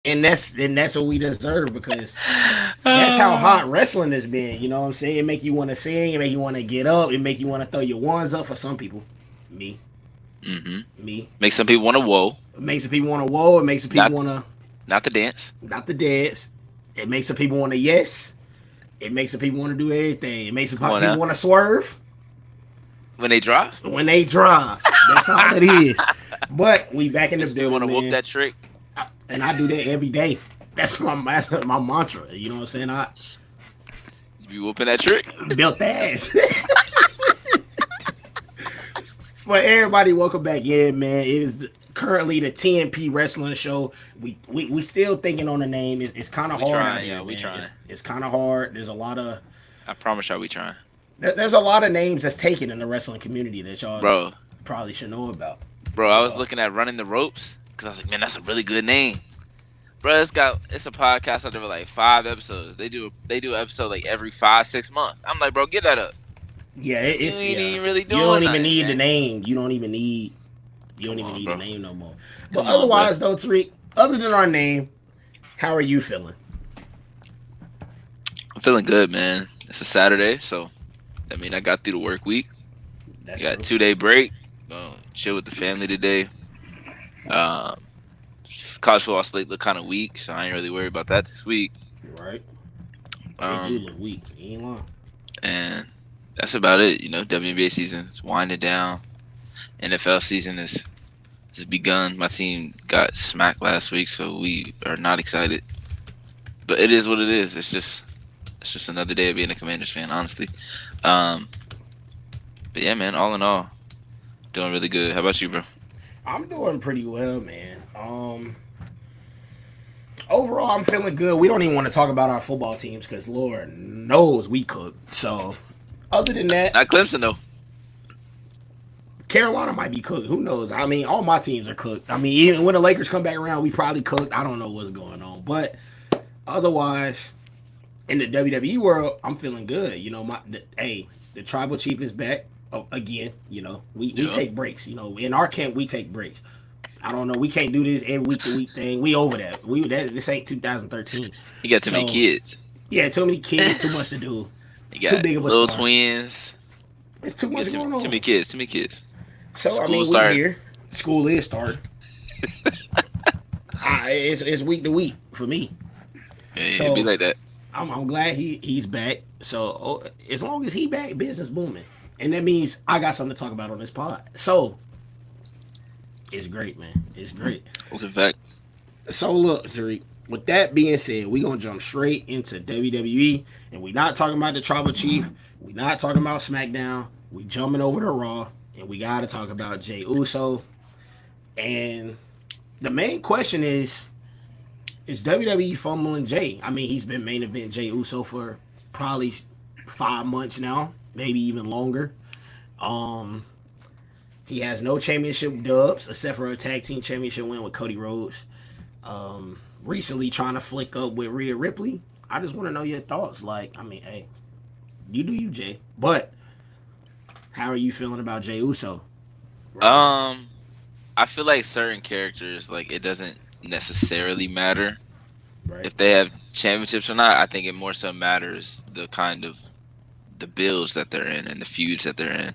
and that's what we deserve because that's how hot wrestling has been. You know what I'm saying? It make you want to sing. It make you want to get up. It make you want to throw your ones up for some people. Me, Mm-hmm. me. Make some people want to whoa, It makes some people want to whoa. It makes some people not want to not the dance. not the dance. It makes some people want to yes. It makes some people want to do everything. It makes some Come on people now. want to swerve When they drop, when they drive. That's all it is. But we back in the makes people want building, to whoop man. that trick. And I do that every day. That's my mantra. You know what I'm saying? I You be whooping that trick. built the ass. But everybody, welcome back in, man. It is currently the TNP Wrestling Show. We still thinking on the name. It's kind of We hard out trying, here, yo. We man. trying. It's kind of hard. There's a lot of I promise y'all, we trying, there's a lot of names that's taken in the wrestling community that y'all bro. probably should know about. Bro, I was Uh, looking at running the ropes because I was like, man, that's a really good name. Bro, it's a podcast out there with like 5 episodes. They do an episode like every 5 6 months. I'm like, bro, get that up. yeah, You it's ain't yeah. even really You don't doing even nothing, need the man. name. You don't Come even on, need the bro. name no more. But Come on, bro. otherwise, though, Tariq, other than our name, how are you feeling? I'm feeling good, man. It's a Saturday, so I mean, I got through the work week. I That's got a true. 2 day break. Chill with the family today. Um, College football slate look kind of weak, so I ain't really worried about that this week. Right? It do Um, look weak. You ain't lying. and that's about it. WNBA season is winding down. NFL season has begun. My team got smacked last week, so we are not excited. But it is what it is. It's just another day of being a Commanders fan, honestly. Um, but yeah, man. All in all, doing really good. How about you, bro? I'm doing pretty well, man. Overall, I'm feeling good. We don't even want to talk about our football teams because Lord knows we cook. So, other than that, Not Clemson though. Carolina might be cooked. Who knows? I mean, all my teams are cooked. I mean, even when the Lakers come back around, we probably cooked. I don't know what's going on, but otherwise, in the WWE world, I'm feeling good. The tribal chief is back again. We Yeah, take breaks. In our camp, we take breaks. I don't know. We can't do this every week to week thing. We over that. This ain't 2013. he got too many So kids. yeah, too many kids, too much to do, He too got big of a little star. twins. It's too He got much going too many on. kids. Too many kids. So I School mean, we starting. here. School is starting. It's week to week for me. Yeah, it be So like that. I'm glad he's back. So as long as he back, business booming, and that means I got something to talk about on this pod. So it's great, man. It's great. What's in fact? So look, Tariq. With that being said, we gonna jump straight into WWE, and we not talking about the Tribal Chief. We not talking about SmackDown. We jumping over to Raw, and we gotta talk about Jay Uso. And the main question is WWE fumbling Jay? I mean, he's been main event Jay Uso for probably 5 months now, maybe even longer. Um, he has no championship dubs except for a tag team championship win with Cody Rhodes. Recently trying to flick up with Rhea Ripley. I just want to know your thoughts. Like, I mean, hey, you do you, Jay. But how are you feeling about Jay Uso right now? Um, I feel like certain characters, like it doesn't necessarily matter Right, if they have championships or not. I think it more so matters the kind of the builds that they're in and the feuds that they're in.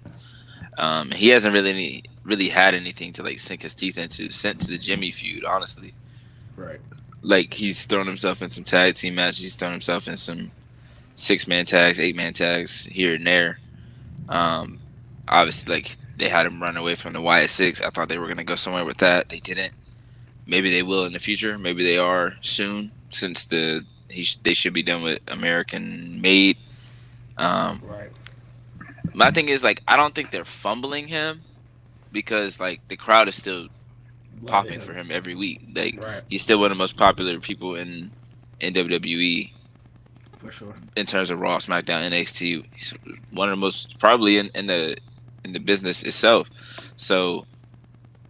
He hasn't really had anything to like sink his teeth into since the Jimmy feud, honestly. right, Like he's thrown himself in some tag team matches. He's thrown himself in some 6-man tags, 8-man tags here and there. Um, Obviously, like they had him run away from the YS6. I thought they were gonna go somewhere with that. They didn't. Maybe they will in the future. Maybe they are soon, since they should be done with American made. Um, right. my thing is like I don't think they're fumbling him because like the crowd is still Loving popping him. for him every week. Like Right, he's still one of the most popular people in WWE for sure. in terms of Raw, SmackDown, NXT. He's one of the most probably in the business itself. So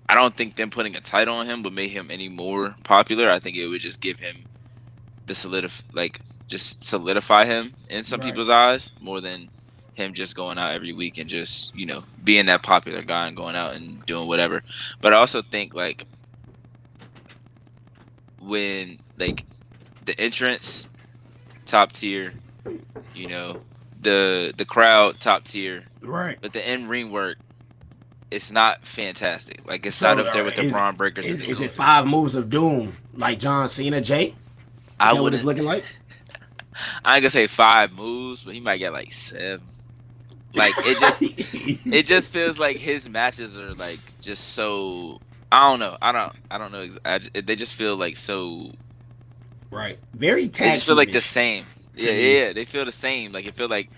I don't think them putting a title on him would make him any more popular. I think it would just give him the just solidify him in some Right. people's eyes more than him just going out every week and just being that popular guy and going out and doing whatever. But I also think like when like the entrance top tier, you know, the crowd top tier, Right. but the in ring work, it's not fantastic. Like it's not So up there with the is Braun Breakers and the is it Gunters. 5 moves of doom like John Cena, Jay? Is I that what it's wouldn't. looking like? I ain't gonna say 5 moves, but he might get like 7. Like it just feels like his matches are like just so. I don't know. I don't know. They just feel like so. Right. Very They tag just feel like the teamish same. to Yeah, me. yeah, yeah. They feel the same. Like it feel like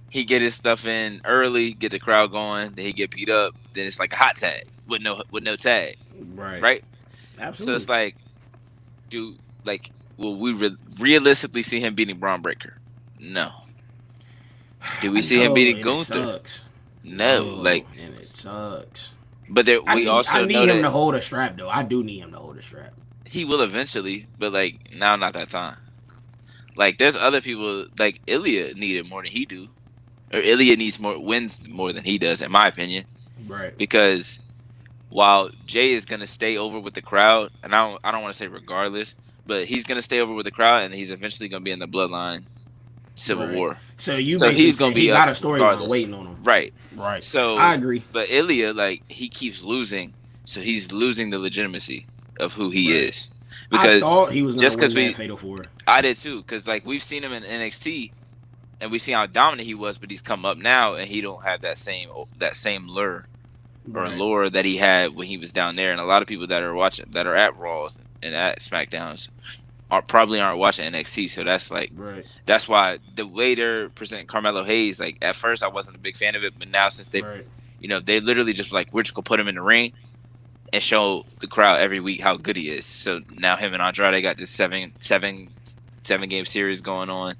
he get his stuff in early, get the crowd going, then he get beat up, then it's like a hot tag with no tag, Right. right? So it's Absolutely. like, do like will we realistically see him beating Braun Breaker? No. Do we I see him know, beating and it Gunther? sucks. No. No, Like, and it sucks. but there, we I also need know him that to hold a strap though. I do need him to hold a strap. he will eventually, but like now, not that time. Like, there's other people like Ilya needed more than he do, or Ilya needs more wins more than he does, in my opinion, Right. because while Jay is gonna stay over with the crowd, and I don't want to say regardless, but he's gonna stay over with the crowd, and he's eventually gonna be in the Bloodline Civil Right. War, So you so basically he's gonna said he be up got a storyline regardless, waiting on him. right? Right. I So, agree. but Ilya, like he keeps losing, so he's losing the legitimacy of who he Right. is, I because thought he was gonna just win because that we, Fatal 4. I did too, because like we've seen him in NXT and we see how dominant he was, but he's come up now and he don't have that same lure or Right. lore that he had when he was down there. And a lot of people that are watching, that are at Raws and at SmackDowns, probably aren't watching NXT. So that's like, Right. that's why the way they're presenting Carmelo Hayes, like at first I wasn't a big fan of it, but now since they, Right. they literally just like, we're just gonna put him in the ring and show the crowd every week how good he is. So now him and Andrade got this seven game series going on.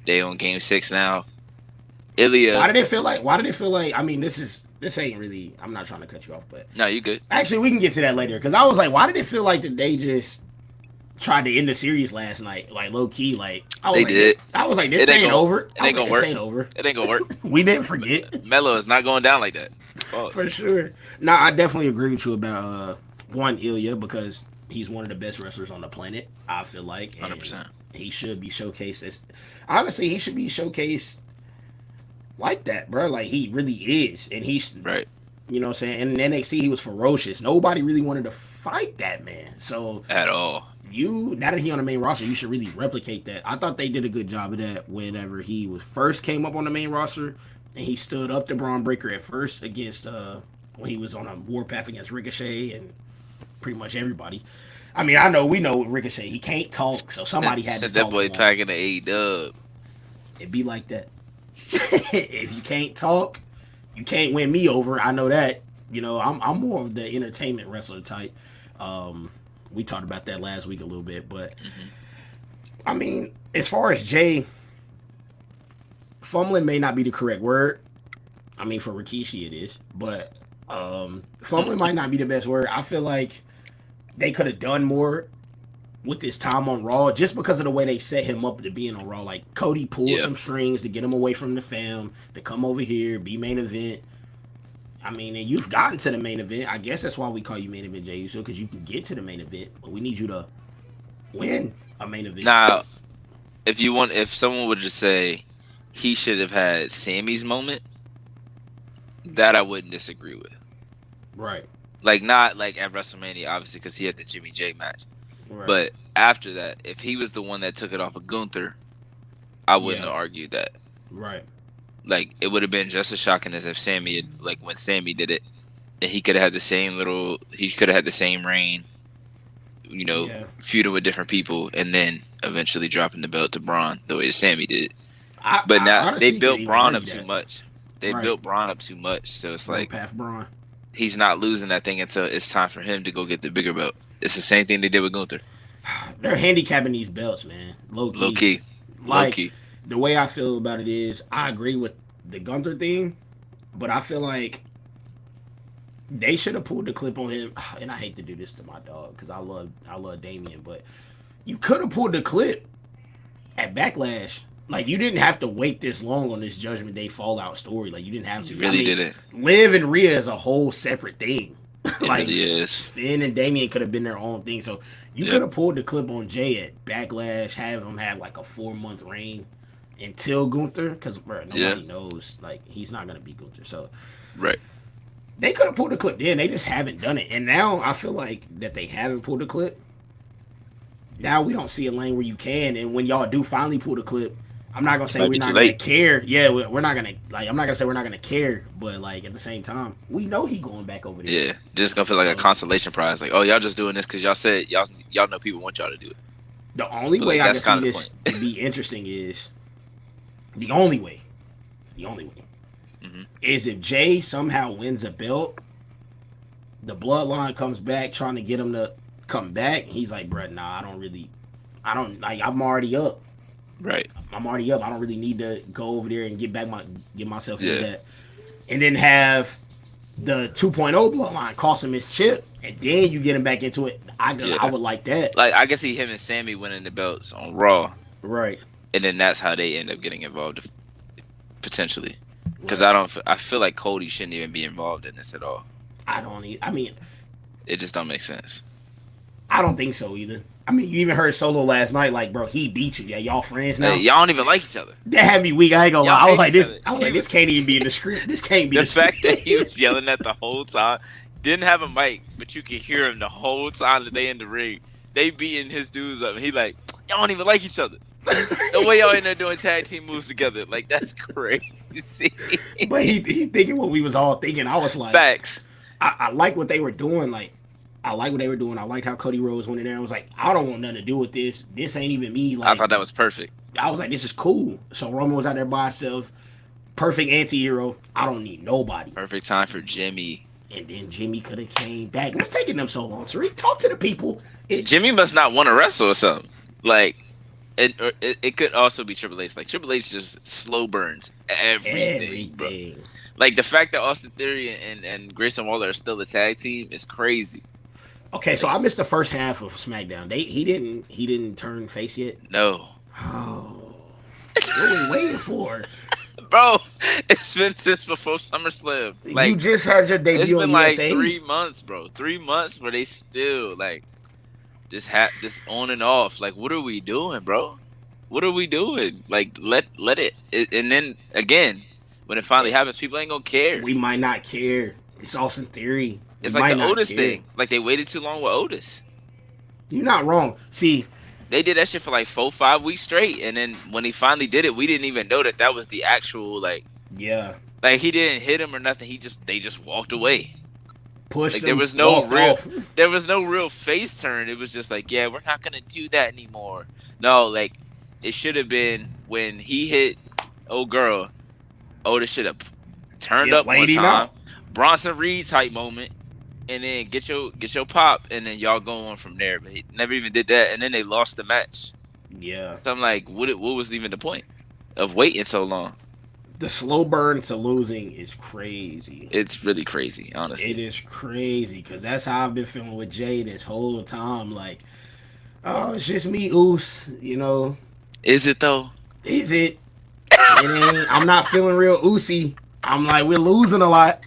They on game 6 now. Why Ilya, did it feel like? Why did it feel like? I mean, this ain't really. I'm not trying to cut you off, but no, you good. actually, we can get to that later. Because I was like, why did it feel like that they just tried to end the series last night, like low key? Like I was They like, this. did. I was like, this ain't over. It I was ain't like, gonna this work. ain't over. It ain't gonna work. We didn't forget. Melo is not going down like that. For Pause. sure. No, I definitely agree with you about one Ilya because he's one of the best wrestlers on the planet. I feel like, Hundred and percent. he should be showcased as. Honestly, he should be showcased like that, bro. Like he really is, and he's, Right. you know what I'm saying. And in NXT, he was ferocious. Nobody really wanted to fight that man. So At all. you, now that he on the main roster, you should really replicate that. I thought they did a good job of that whenever he was first came up on the main roster, and he stood up to Braun Breaker at first against when he was on a warpath against Ricochet and pretty much everybody. I mean, we know Ricochet, he can't talk, so somebody had to Since that talk for boy him. packing the A-Dub. It be like that. If you can't talk, you can't win me over. I know that. You know, I'm more of the entertainment wrestler type. We talked about that last week a little bit, but Hmm. I mean, as far as Jay, fumbling may not be the correct word. I mean, for Rikishi it is, but fumbling might not be the best word. I feel like they could have done more with this time on Raw just because of the way they set him up to being on Raw. Like Cody pulled Yeah. some strings to get him away from the fam to come over here, be main event. I mean, and you've gotten to the main event. I guess that's why we call you main event Jey Uso, because you can get to the main event, but we need you to win a main event. Now, if someone would just say he should have had Sammy's moment, that I wouldn't disagree with. Right. Like, not like at WrestleMania, obviously, because he had the Jimmy J match. Right. But after that, if he was the one that took it off of Gunther, I wouldn't Yeah. have argued that. Right. Like, it would have been just as shocking as if Sammy had, like, when Sammy did it, and he could have had the same he could have had the same reign, Yeah. feuding with different people, and then eventually dropping the belt to Braun the way that Sammy did. I But now honestly they could built even Braun up argue too that. much. They Right. built Braun up too much, so it's like Warpath Braun. he's not losing that thing until it's time for him to go get the bigger belt. It's the same thing they did with Gunther. They're handicapping these belts, man. Low key. Low key, low Like key. the way I feel about it is, I agree with the Gunther thing, but I feel like they should have pulled the clip on him. And I hate to do this to my dog because I love Damien, but you could have pulled the clip at Backlash. Like you didn't have to wait this long on this Judgment Day Fallout story. Like you didn't have to. You really didn't. Liv and Rhea is a whole separate thing. It Like really is. Finn and Damian could have been their own thing. So you could Yep. have pulled the clip on Jay at Backlash, have him have like a 4 month reign until Gunther, because Yeah. nobody knows like he's not gonna be Gunther. So Right. they could have pulled the clip then. They just haven't done it. And now I feel like that they haven't pulled the clip. Now we don't see a lane where you can. And when y'all do finally pull the clip, I'm not gonna It say might we're be too not gonna late. care. Yeah, we're not gonna like. I'm not gonna say we're not gonna care. But like at the same time, we know he going back over there. Yeah. Just gonna feel like a So consolation prize. Like, oh, y'all just doing this because y'all said y'all know people want y'all to do it. the only But way like I can that's see kind of the this point. be interesting is the only way. The only way Hmm. is if Jay somehow wins a belt, the bloodline comes back trying to get him to come back. He's like, bruh, nah, I don't like. I'm already up. Right. I'm already up. I don't really need to go over there and get myself into Yeah. that. And then have the 2.0 bloodline cost him his chip, and then you get him back into it. I Yeah. would like that. Like I can see him and Sammy winning the belts on Raw, Right. and then that's how they end up getting involved potentially. Because Right. I feel like Cody shouldn't even be involved in this at all. I mean, It just don't make sense. I don't think so either. I mean, you even heard Solo last night, like, bro, he beat you. Yeah, y'all friends now. Like, y'all don't even like each other. That had me weak. I ain't gonna Y'all lie. I was hate like, each this. other. I was He like, this was- can't even be in the script. This can't be The the script. fact that he was yelling at the whole time, didn't have a mic, but you could hear him the whole time that they in the ring. They beating his dudes up, and he like, y'all don't even like each other. No way y'all in there doing tag team moves together. Like that's crazy. But he thinking what we was all thinking. I was like, Facts. I like what they were doing. Like, I like what they were doing. I liked how Cody Rhodes went in there and was like, I don't want nothing to do with this. This ain't even me. Like, I thought that was perfect. I was like, this is cool. So Roman was out there by himself. Perfect anti-hero. I don't need nobody. Perfect time for Jimmy. And then Jimmy could have came back. What's taking them so long? Tariq, talk to the people. Jimmy must not want to wrestle or something. Like, it could also be Triple H. Like Triple H just slow burns everything, bro. Like the fact that Austin Theory and Grayson Waller are still a tag team is crazy. Okay, so I missed the first half of SmackDown. He didn't turn face yet. No. Oh, what are we waiting for? Bro, it's been since before SummerSlam. Like, you just had your debut it's been on like USA. 3 months, bro. 3 months where they still like this on and off. Like, what are we doing, bro? What are we doing? Like, let it. And then again, when it finally happens, people ain't gonna care. We might not care. It's Austin Theory. It's like the Otis thing. Like they waited too long with Otis. You're not wrong. See, they did that shit for like 4-5 weeks straight, and then when he finally did it, we didn't even know that was the actual like. Yeah. Like he didn't hit him or nothing. They just walked away. Pushed like him, there was no real face turn. It was just like, yeah, we're not gonna do that anymore. No, like it should have been when he hit old girl. Otis should have turned up one time. Bronson Reed type moment. And then get your pop, and then y'all go on from there. But he never even did that, and then they lost the match. Yeah. So I'm like, what was even the point of waiting so long? The slow burn to losing is crazy. It's really crazy, honestly. It is crazy because that's how I've been feeling with Jay this whole time. Like, oh, it's just me, Oos. You know. Is it though? Is it? It ain't. I'm not feeling real Oosy. I'm like, we're losing a lot.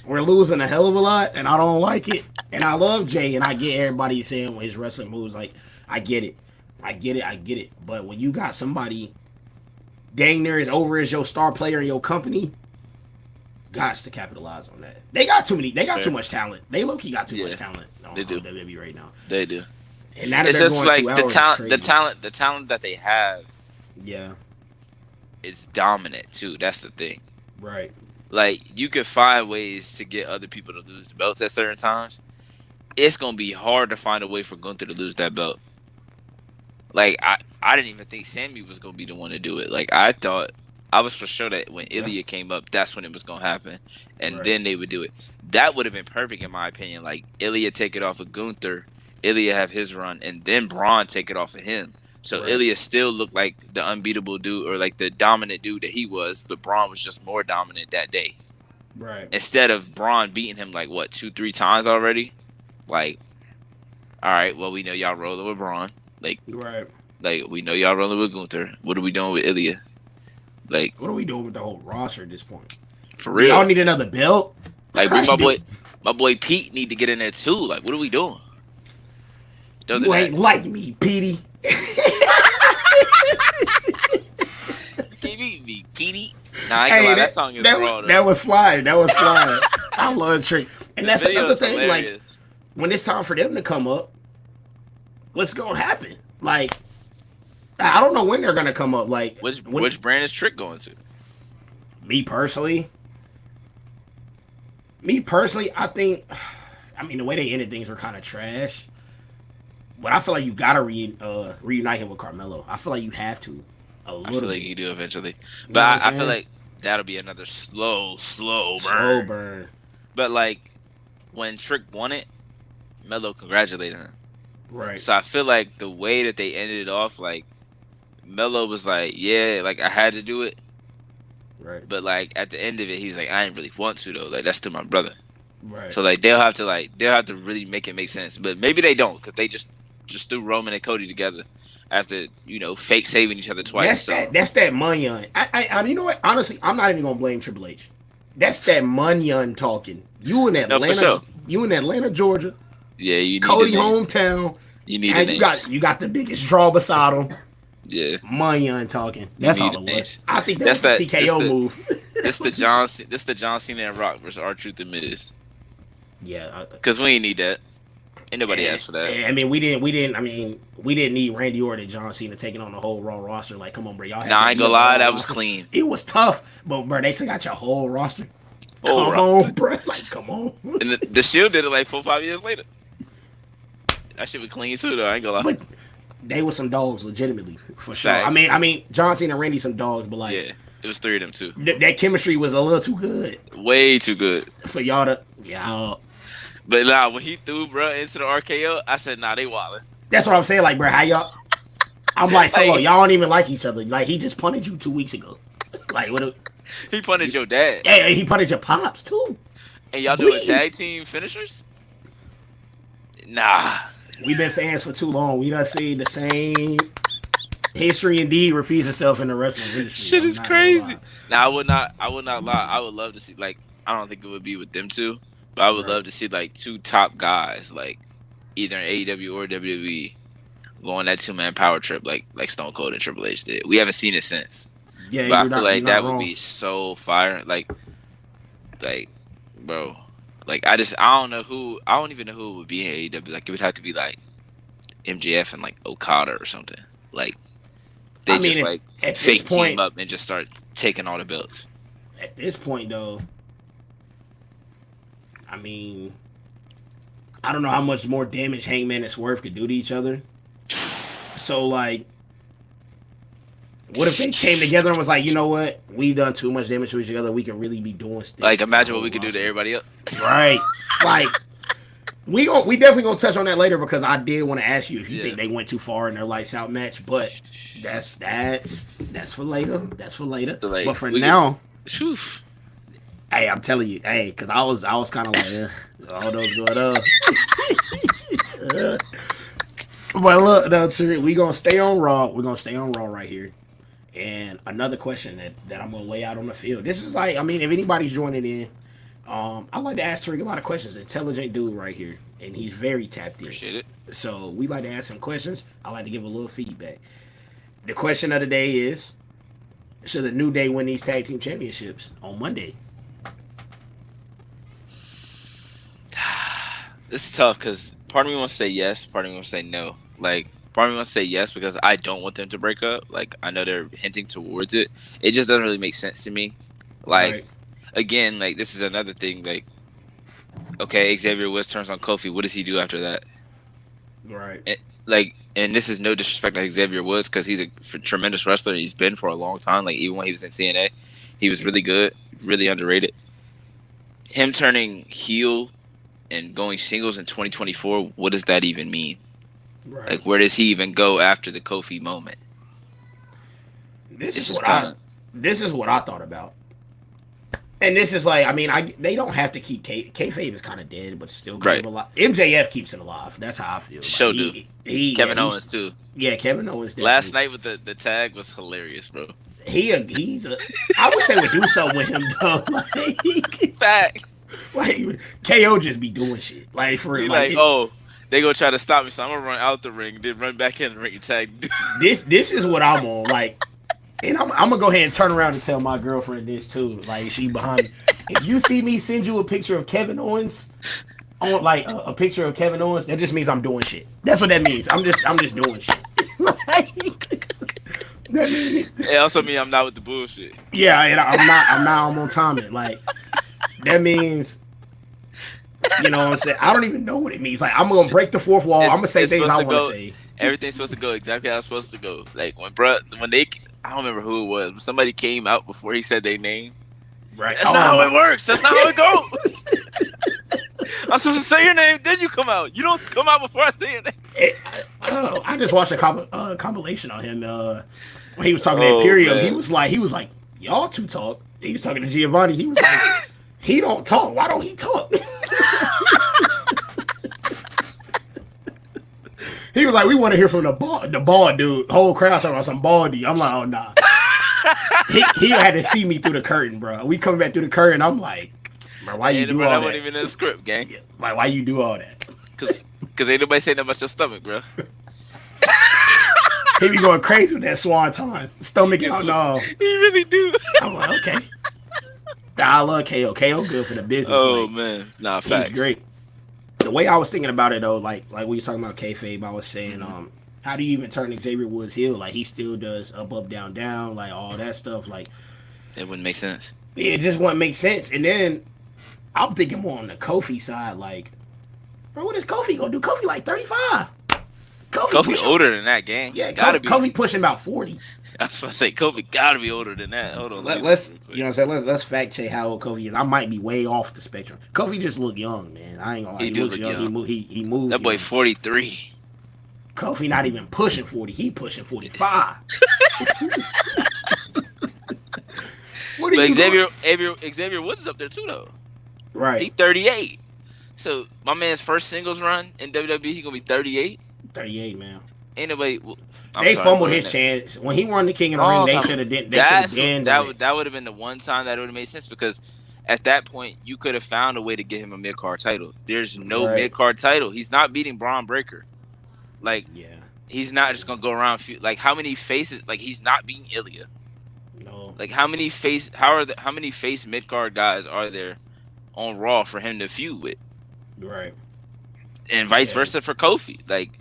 We're losing a hell of a lot, and I don't like it. And I love Jay, and I get everybody saying his wrestling moves. Like, I get it. But when you got somebody dang near as over as your star player in your company, gots to capitalize on that. They got too much talent. They low-key got too much talent on WWE right now. They do. And now that it's they're just going like 2 hours, the talent that they have. Yeah. Is dominant too. That's the thing. Right. Like you could find ways to get other people to lose the belts at certain times. It's gonna be hard to find a way for Gunther to lose that belt. Like I didn't even think Sammy was gonna be the one to do it. Like I thought I was for sure that when Ilya came up, that's when it was gonna happen, and then they would do it. That would have been perfect in my opinion. Like Ilya take it off of Gunther, Ilya have his run, and then Braun take it off of him. So Ilya still looked like the unbeatable dude or like the dominant dude that he was, but Braun was just more dominant that day. Right. Instead of Braun beating him like what 2-3 times already. Like, all right, well we know y'all rolling with Braun. Like, like we know y'all rolling with Gunther. What are we doing with Ilya? Like, what are we doing with the whole roster at this point? For real, y'all need another belt. Like bring my boy, My boy Pete need to get in there too. Like, what are we doing? Other than You that, ain't like me, Petey. can't beat me, Petey. Nah, I ain't gonna Hey, lie. That song is raw though. that was slide. That was slide. I love Trick. And The that's video another is thing. hilarious. Like, when it's time for them to come up, what's gonna happen? Like, I don't know when they're gonna come up. Like, Which brand is Trick going to? me personally, I think. I mean, the way they ended things were kind of trash. But I feel like you gotta reunite him with Carmelo. I feel like you have to. A little I feel like bit. you do eventually, You but know what I I'm feel saying? like that'll be another slow burn. Slow burn. But like when Trick won it, Melo congratulated him. Right. So I feel like the way that they ended it off, like Melo was like, "Yeah, like I had to do it," Right. but like at the end of it, he was like, "I didn't really want to though. Like that's still my brother." Right. So like they'll have to really make it make sense. But maybe they don't because they just threw Roman and Cody together after fake saving each other twice. That's that Munyon. You know what? Honestly, I'm not even gonna blame Triple H. That's that Munyon talking. You in No, for Atlanta, sure. you in Atlanta, Georgia. Yeah, you need Cody the names. hometown. You need And the you names. got the biggest draw beside him. Yeah. Munyon talking. That's all need it the was. names. I think that's the TKO move. This the John Cena and Rock versus R-Truth and Miz. Yeah. Because we ain't need that. Ain't nobody asked for that. I mean, we didn't. I mean, we didn't need Randy Orton and John Cena taking on the whole Raw roster. Like, come on, bro, y'all. Nah, I ain't gonna lie, that was clean. It was tough, but bro, they took out your whole roster. Whole Come roster. on, bro. Like, come on. And the Shield did it like 4 or 5 years later. That shit was clean too, though. I ain't gonna lie. But they were some dogs, legitimately, for sure. Facts. I mean, John Cena and Randy some dogs, but like, Yeah, it was 3 of them too. that chemistry was a little too good Way too good. for y'all to. Yeah, But nah, when he threw bro into the RKO, I said, nah, they wildin'. that's what I'm saying. Like, bro, how y'all? I'm like, Solo, Like- y'all don't even like each other. Like, he just punted you 2 weeks ago. Like, what? He punted your dad. Yeah, he punted your pops too. And y'all doing Bleed. tag team finishers? Nah. We've been fans for too long. We done seen the same history indeed repeats itself in the wrestling industry. Shit I'm is not gonna crazy. lie. Now I would not lie. I would love to see, like, I don't think it would be with them two, but I would Right. love to see like 2 top guys, like either in AEW or WWE, go on that 2-man power trip like Stone Cold and Triple H did. We haven't seen it since. Yeah, But I you're feel not- like you're that not would wrong. be so fire. Like, bro, like I don't even know who it would be in AEW. Like it would have to be like MJF and like Okada or something. Like they I mean, just like at this fake point- team up and just start taking all the belts. At this point, though, I mean, I don't know how much more damage Hangman and Swerve could do to each other. So, like, what if they came together and was like, you know what? We've done too much damage to each other. We can really be doing stuff. Like imagine what we could do to everybody else. Right. Like, we definitely gonna touch on that later because I did want to ask you if you Yeah. think they went too far in their lights out match, but that's for later. That's for later. So, like, but for we now, Phew. hey, I'm telling you, hey, because I was kind of like, all those going on. But look, no, Tariq, we gonna stay on Raw. We're gonna stay on Raw right here. And another question that I'm gonna lay out on the field. This is like, I mean, if anybody's joining in, I like to ask Tariq a lot of questions. Intelligent dude right here, and he's very tapped in. Appreciate it. So we like to ask him questions. I like to give a little feedback. The question of the day is: should the New Day win these tag team championships on Monday? This is tough because part of me wants to say yes, part of me wants to say no. Like, part of me wants to say yes because I don't want them to break up. Like, I know they're hinting towards it. It just doesn't really make sense to me. Like, Right. again, like, this is another thing. Like, okay, Xavier Woods turns on Kofi. What does he do after that? Right. Like, and this is no disrespect to Xavier Woods because he's a tremendous wrestler. He's been for a long time. Like, even when he was in TNA, he was really good, really underrated. Him turning heel and going singles in 2024, what does that even mean? Right. Like, where does he even go after the Kofi moment? This It's is just what I thought about. And this is like, I mean, they don't have to keep kayfabe is kind of dead, but still kind Right. of alive. MJF keeps it alive. That's how I feel. Sure Like, do. he Kevin yeah, Owens too. Yeah, Kevin Owens. Last definitely. night with the tag was hilarious, bro. He's a. I wish they would do something with him though. Like, Facts. Like KO just be doing shit. Like for He real. like, oh, they gonna try to stop me, so I'm gonna run out the ring, then run back in the ring and tag. This is what I'm on. Like, and I'm gonna go ahead and turn around and tell my girlfriend this too. Like she behind me. If you see me send you a picture of Kevin Owens, on like a picture of Kevin Owens, that just means I'm doing shit. That's what that means. I'm just doing shit. That means, It also means I'm not with the bullshit. yeah, and I'm on timing. Like that means, you know what I'm saying? I don't even know what it means. Like I'm gonna break the fourth wall. I'm gonna say things I want to say. Everything's supposed to go exactly how it's supposed to go. Like when they, I don't remember who it was, but somebody came out before he said their name. Right. That's not how it works. That's not how it goes. I'm supposed to say your name, then you come out. You don't come out before I say your name. I just watched a compilation on him when he was talking to Imperium. Man. He was like, y'all two talk. He was talking to Giovanni. He was like, he don't talk. Why don't he talk? He was like, we want to hear from the bald dude. Whole crowd talking about some baldy. I'm like, oh nah. he had to see me through the curtain, bro. We coming back through the curtain. I'm like, bro, why you do all that? That wasn't even in the script, gang. Like, why you do all that? Cause ain't nobody saying nothing about your stomach, bro. He be going crazy with that swan time. Stomach out and all. He really do. I'm like, okay. I love KO. KO good for the business. Oh, like, man. Nah, facts. He's great. The way I was thinking about it, though, like we were talking about kayfabe, I was saying, how do you even turn Xavier Woods heel? Like, he still does up, down, down, like, all that stuff. Like, it wouldn't make sense. Yeah, it just wouldn't make sense. And then I'm thinking more on the Kofi side, like, bro, what is Kofi gonna do? Kofi like 35. Kofi older than that, gang. Yeah, Kofi pushing about 40. I was about to say Kofi gotta be older than that. Hold on. Let's you know what I'm saying? Let's fact check how old Kofi is. I might be way off the spectrum. Kofi just look young, man. I ain't gonna lie. He looks young. He moves. That boy 43. Kofi not even pushing 40. He pushing 45. What are you Xavier Woods is up there too though. Right. He 38. So my man's first singles run in WWE, he gonna be 38. 38, man. Anyway, they fumbled his chance when he won the King of the Ring. They should have did. That would have been the one time that would have made sense because at that point you could have found a way to get him a mid card title. There's no mid card title. He's not beating Braun Breaker. Like, he's not just gonna go around. Like, how many faces? Like, he's not beating Ilya. No. Like, how many face mid card guys are there on Raw for him to feud with? Right. And vice versa for Kofi. Like,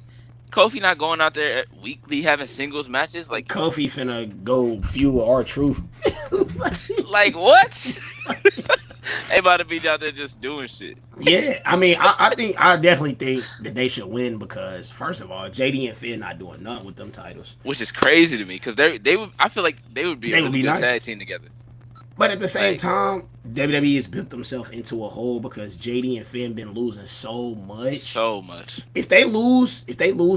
Kofi not going out there weekly having singles matches. Like, Kofi finna go feud with R-Truth. Like, what? They about to be out there just doing shit. Yeah, I mean, I definitely think that they should win because first of all, JD and Finn not doing nothing with them titles, which is crazy to me because they would. I feel like they would be a really good tag team together. But at the same time, WWE has built themselves into a hole because JD and Finn been losing so much. So much. If they lose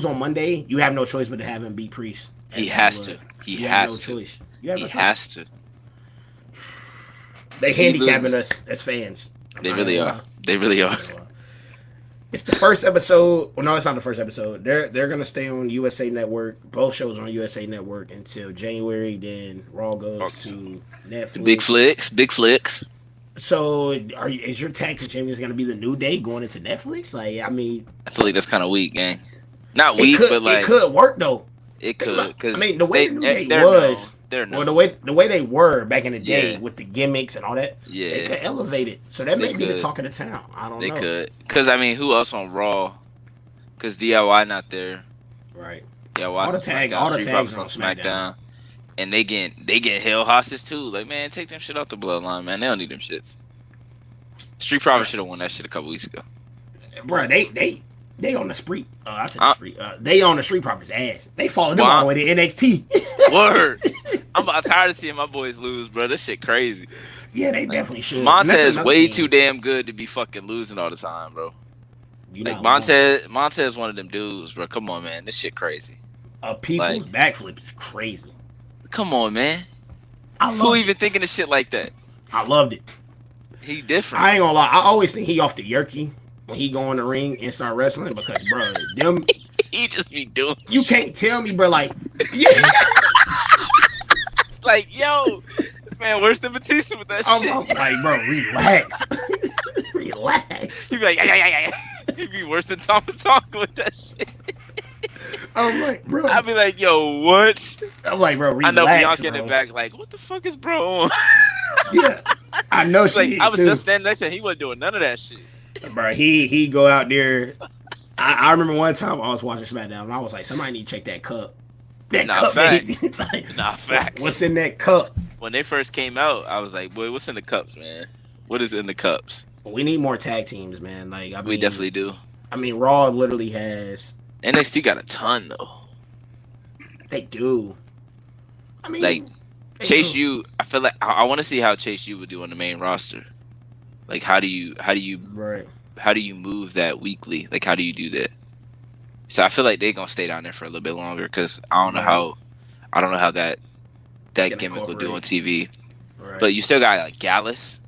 on Monday, you have no choice but to have him beat Priest. He has to. He has to. Choice. He has to. They handicapping us as fans. They really are. They really are. It's the first episode. Well, no, it's not the first episode. They're gonna stay on USA Network. Both shows are on USA Network until January. Then Raw goes to Netflix. The big flicks. So, is your tag team champions gonna be the New Day going into Netflix? Like, I mean, I feel like that's kind of weak, gang. Not weak, but like it could work though. It could, because I mean, the way the New Day was. Well, the way they were back in the day with the gimmicks and all that, they could elevate it. So that may be the talk of the town. I don't know. They could, because I mean, who else on Raw? Because DIY not there, right? DIY all the tags on SmackDown, and they get held hostage too. Like, man, take them shit off the bloodline, man. They don't need them shits. Street Profits should have won that shit a couple weeks ago, bro. They on the street. I said the street. They on the Street Profits ass. They followed them all the way to NXT. Word. I'm about tired of seeing my boys lose, bro. This shit crazy. Yeah, they definitely should. Montez way too damn good to be fucking losing all the time, bro. Like, Montez one of them dudes, bro. Come on, man. This shit crazy. A people's backflip is crazy. Come on, man. Who even thinking of shit like that? I loved it. He different. I ain't gonna lie. I always think he off the yerky when he go in the ring and start wrestling because, bro, them he just be doing. You can't tell me, bro. Like, yeah. Like, yo, this man worse than Batista with that shit. I'm like, bro, relax. relax. He'd be like, yeah. He'd be worse than Thomas Tonka with that shit. I'm like, bro. I'd be like, yo, what? I'm like, bro, I know relax, Bianca in bro. the back, like, what the fuck is bro on? Yeah, I know Like, she I is was too. just standing next to him. He wasn't doing none of that shit. Bro, he go out there. I remember one time I was watching SmackDown and I was like, somebody need to check that cup. That Nah, cup. facts. Like, Nah, facts. what's in that cup? When they first came out, I was like, boy, what's in the cups, man? What is in the cups? We need more tag teams, man. Like, I mean, We definitely do. I mean, Raw literally has. NXT got a ton, though. They do. I mean, Like, Chase U, I feel like I want to see how Chase U would do on the main roster. Like, how do you right. how do you move that weekly? Like, how do you do that? So I feel like they're gonna stay down there for a little bit longer because I don't know how that gimmick will do on TV. Right. But you still got like Gallus.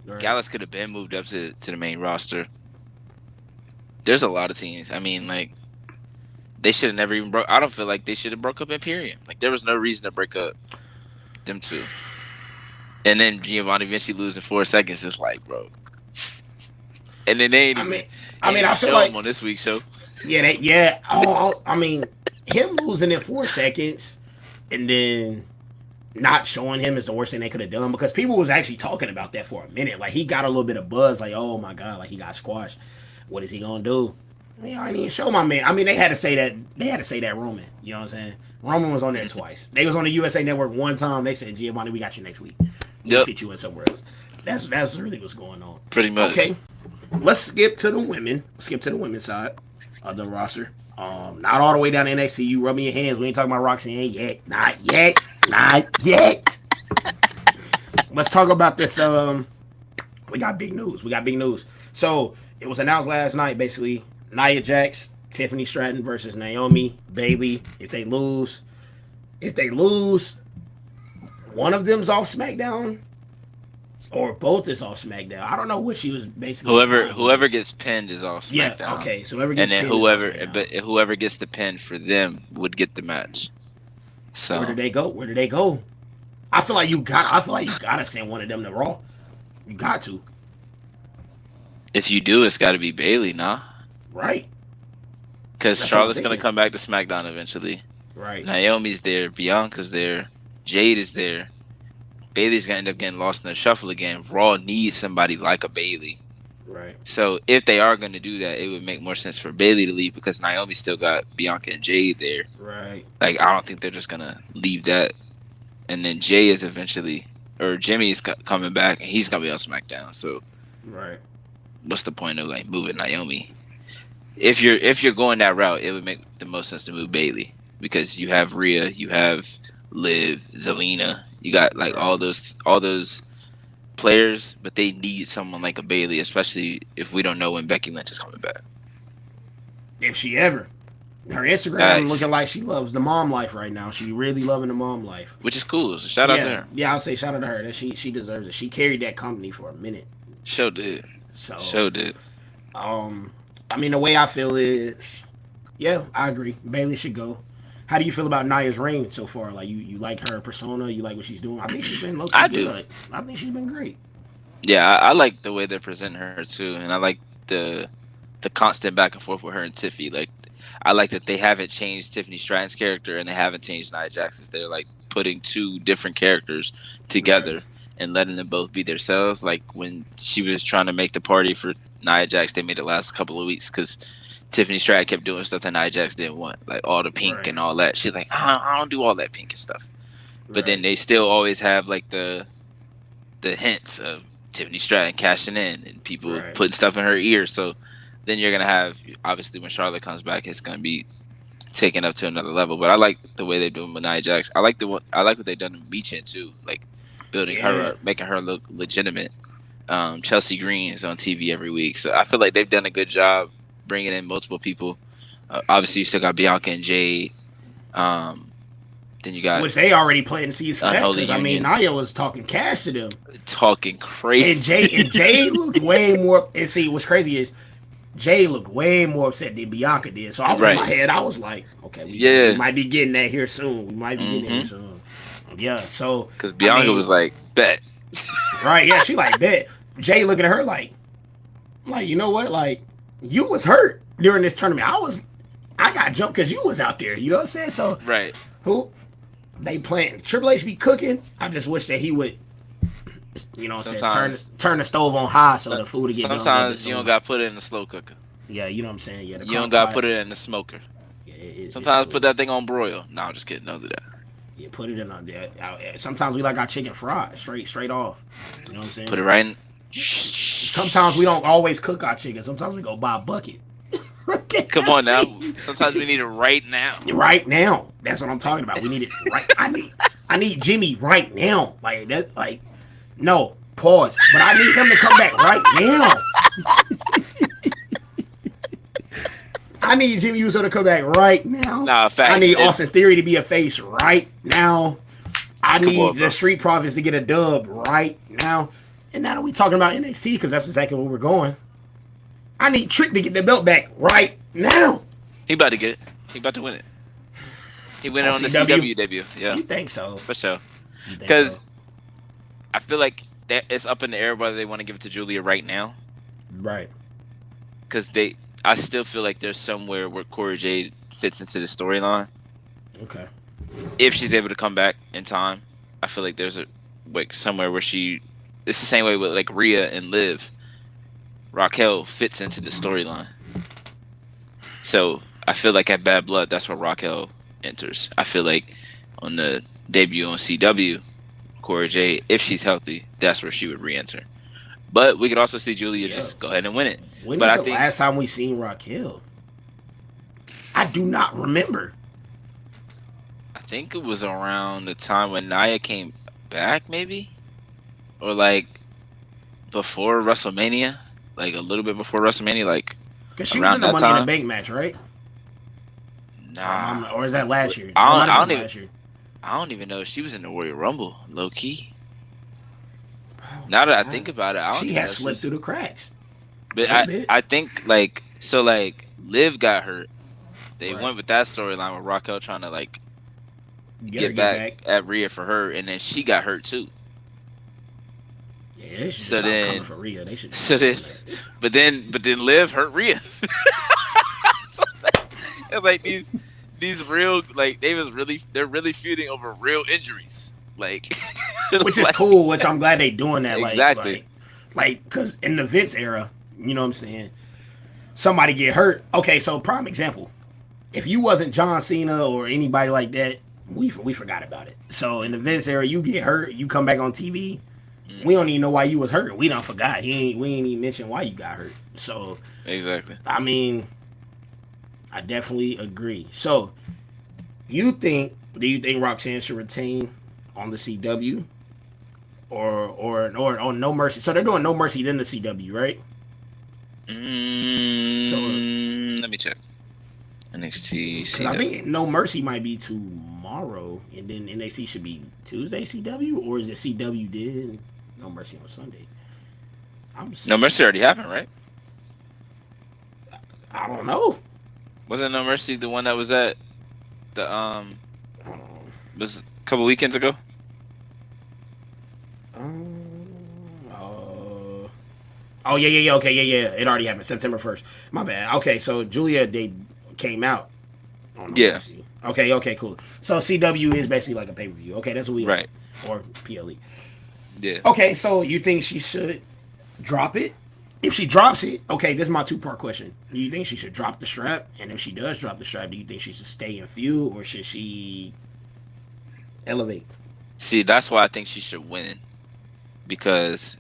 Right. Gallus could have been moved up to the main roster. There's a lot of teams. I mean, like, they should have never even broke. I don't feel like they should have broke up Imperium. Like, there was no reason to break up them two. And then Giovanni Vinci losing 4 seconds. It's like, bro. And then they ain't even. I feel show like him on this week's show. Yeah. Oh, I mean, him losing in 4 seconds and then not showing him is the worst thing they could have done because people was actually talking about that for a minute. Like, he got a little bit of buzz. Like, oh my god, like he got squashed. What is he gonna do? I mean, I didn't even show my man. I mean, they had to say that. They had to say that Roman. You know what I'm saying? Roman was on there twice. They was on the USA Network one time. They said, Giovanni, we got you next week. We'll fit you in somewhere else. That's really what's going on. Pretty much. Okay. Let's skip to the women. Skip to the women's side of the roster. Not all the way down to NXT. You rubbing your hands. We ain't talking about Roxanne yet. Not yet. Let's talk about this. We got big news. So it was announced last night, basically, Nia Jax, Tiffany Stratton versus Naomi, Bayley. If they lose, one of them's off SmackDown. Or both is off SmackDown. I don't know what she was basically. Whoever gets pinned is off SmackDown. Yeah, okay. So whoever gets pinned, but whoever gets the pin for them would get the match. So where did they go? I feel like you gotta send one of them to Raw. You got to. If you do, it's got to be Bayley, nah. Right. Because Charlotte's gonna come back to SmackDown eventually. Right. Naomi's there. Bianca's there. Jade is there. Bayley's gonna end up getting lost in the shuffle again. Raw needs somebody like a Bayley. Right. So if they are gonna do that, it would make more sense for Bayley to leave because Naomi still got Bianca and Jade there. Right. Like, I don't think they're just gonna leave that. And then Jay is eventually, or Jimmy is coming back, and he's gonna be on SmackDown. So, right. What's the point of like moving Naomi? If you're going that route, it would make the most sense to move Bayley because you have Rhea, you have Liv, Zelina. You got like all those players, but they need someone like a Bayley, especially if we don't know when Becky Lynch is coming back. If she ever. Her Instagram looking like she loves the mom life right now. She really loving the mom life. Which is cool. So shout out to her. Yeah, I'll say shout out to her. That she deserves it. She carried that company for a minute. Sure did. I mean, the way I feel is, yeah, I agree. Bayley should go. How do you feel about Nia's reign so far? Like, you like her persona? You like what she's doing? I think she's been low-key good. I think she's been great. Yeah, I like the way they're presenting her too, and I like the constant back and forth with her and Tiffy. Like, I like that they haven't changed Tiffany Stratton's character and they haven't changed Nia Jax's. They're like putting two different characters together and letting them both be themselves. Like when she was trying to make the party for Nia Jax, they made it last couple of weeks because Tiffany Stratton kept doing stuff that Nia Jax didn't want, like all the pink and all that. She's like, I don't do all that pink and stuff. But then they still always have like the hints of Tiffany Stratton cashing in and people putting stuff in her ear. So then you're gonna have, obviously when Charlotte comes back, it's gonna be taken up to another level. But I like the way they're doing with Nia Jax. I like what they've done with Michin too, like building her up, making her look legitimate. Chelsea Green is on TV every week, so I feel like they've done a good job bringing in multiple people. Obviously, you still got Bianca and Jade. Then you got, which they already planting seeds for that. Unholy I mean, Union. Nia was talking cash to them, talking crazy. and Jade looked way more. And see, what's crazy is Jade looked way more upset than Bianca did. So I was in my head, I was like, okay, we might be getting that here soon. We might be getting that here soon. Yeah, so because Bianca was like, bet. Right, yeah, she like bet. Jay looking at her like, Like, you know what? Like, you was hurt during this tournament. I got jumped because you was out there. You know what I'm saying? So, Right. who they playing? Triple H be cooking. I just wish that he would, you know what I'm saying, turn the stove on high so the food would get done. Sometimes you don't got to put it in the slow cooker. Yeah, you know what I'm saying? Yeah, you don't got to put it in the smoker. Yeah, sometimes put that thing on broil. No, I'm just kidding. Don't do that. Yeah, put it in on there. Sometimes we like our chicken fried, straight off. You know what I'm saying? Put it right in. Sometimes we don't always cook our chicken. Sometimes we go buy a bucket. Come on now. Sometimes we need it right now. Right now. That's what I'm talking about. We need it right. I need Jimmy right now. Like that. Like no pause. But I need him to come back right now. I need Jimmy Uso to come back right now. Nah, facts. I need Austin Theory to be a face right now. I need the Street Profits to get a dub right now. And now that we talking about NXT, because that's exactly where we're going, I need Trick to get the belt back right now. He about to get it. He about to win it. He went on the CW debut. Yeah. You think so? For sure. Because I feel like that it's up in the air whether they want to give it to Julia right now. Right. Because I still feel like there's somewhere where Cora Jade fits into the storyline. Okay. If she's able to come back in time, I feel like there's somewhere where she. It's the same way with like Rhea and Liv. Raquel fits into the storyline. So I feel like at Bad Blood, that's where Raquel enters. I feel like on the debut on CW, Cora Jade, if she's healthy, that's where she would re-enter. But we could also see Julia just go ahead and win it. When was the last time we seen Raquel? I do not remember. I think it was around the time when Nia came back, maybe? Or like before WrestleMania? Like a little bit before WrestleMania, like because she was in the Money in the Bank match, right? Nah. Or is that last year? I don't even know if she was in the Royal Rumble, low key. Now that I think about it, she has slipped through the cracks. But I think like Liv got hurt. They went with that storyline with Raquel trying to like get back at Rhea for her, and then she got hurt too. Yeah, they should stop coming for Rhea. They should. But then Liv hurt Rhea. It's like these real like they're really feuding over real injuries. Like, which is cool. Which I'm glad they doing that. Exactly. Like, because in the Vince era, you know what I'm saying, somebody get hurt. Okay, so prime example, if you wasn't John Cena or anybody like that, we forgot about it. So in the Vince era, you get hurt, you come back on TV, we don't even know why you was hurt. We don't forgot. We ain't even mention why you got hurt. So exactly. I mean, I definitely agree. So do you think Roxanne should retain on the CW or No Mercy? So they're doing No Mercy then the CW, right? So let me check. NXT CW. I think No Mercy might be tomorrow, and then NXT should be Tuesday CW, or is it CW then No Mercy on Sunday? No Mercy already happened, right? I don't know. Wasn't No Mercy the one that was at the was a couple weekends ago? Oh yeah. Okay, yeah. It already happened September 1st. My bad. Okay, so Julia they came out. Yeah. Okay, cool. So CW is basically like a pay per view. Okay, that's what we right or PLE. Yeah. Okay, so you think she should drop it? If she drops it, okay, this is my 2-part question. Do you think she should drop the strap? And if she does drop the strap, do you think she should stay in feud or should she elevate? See, that's why I think she should win. Because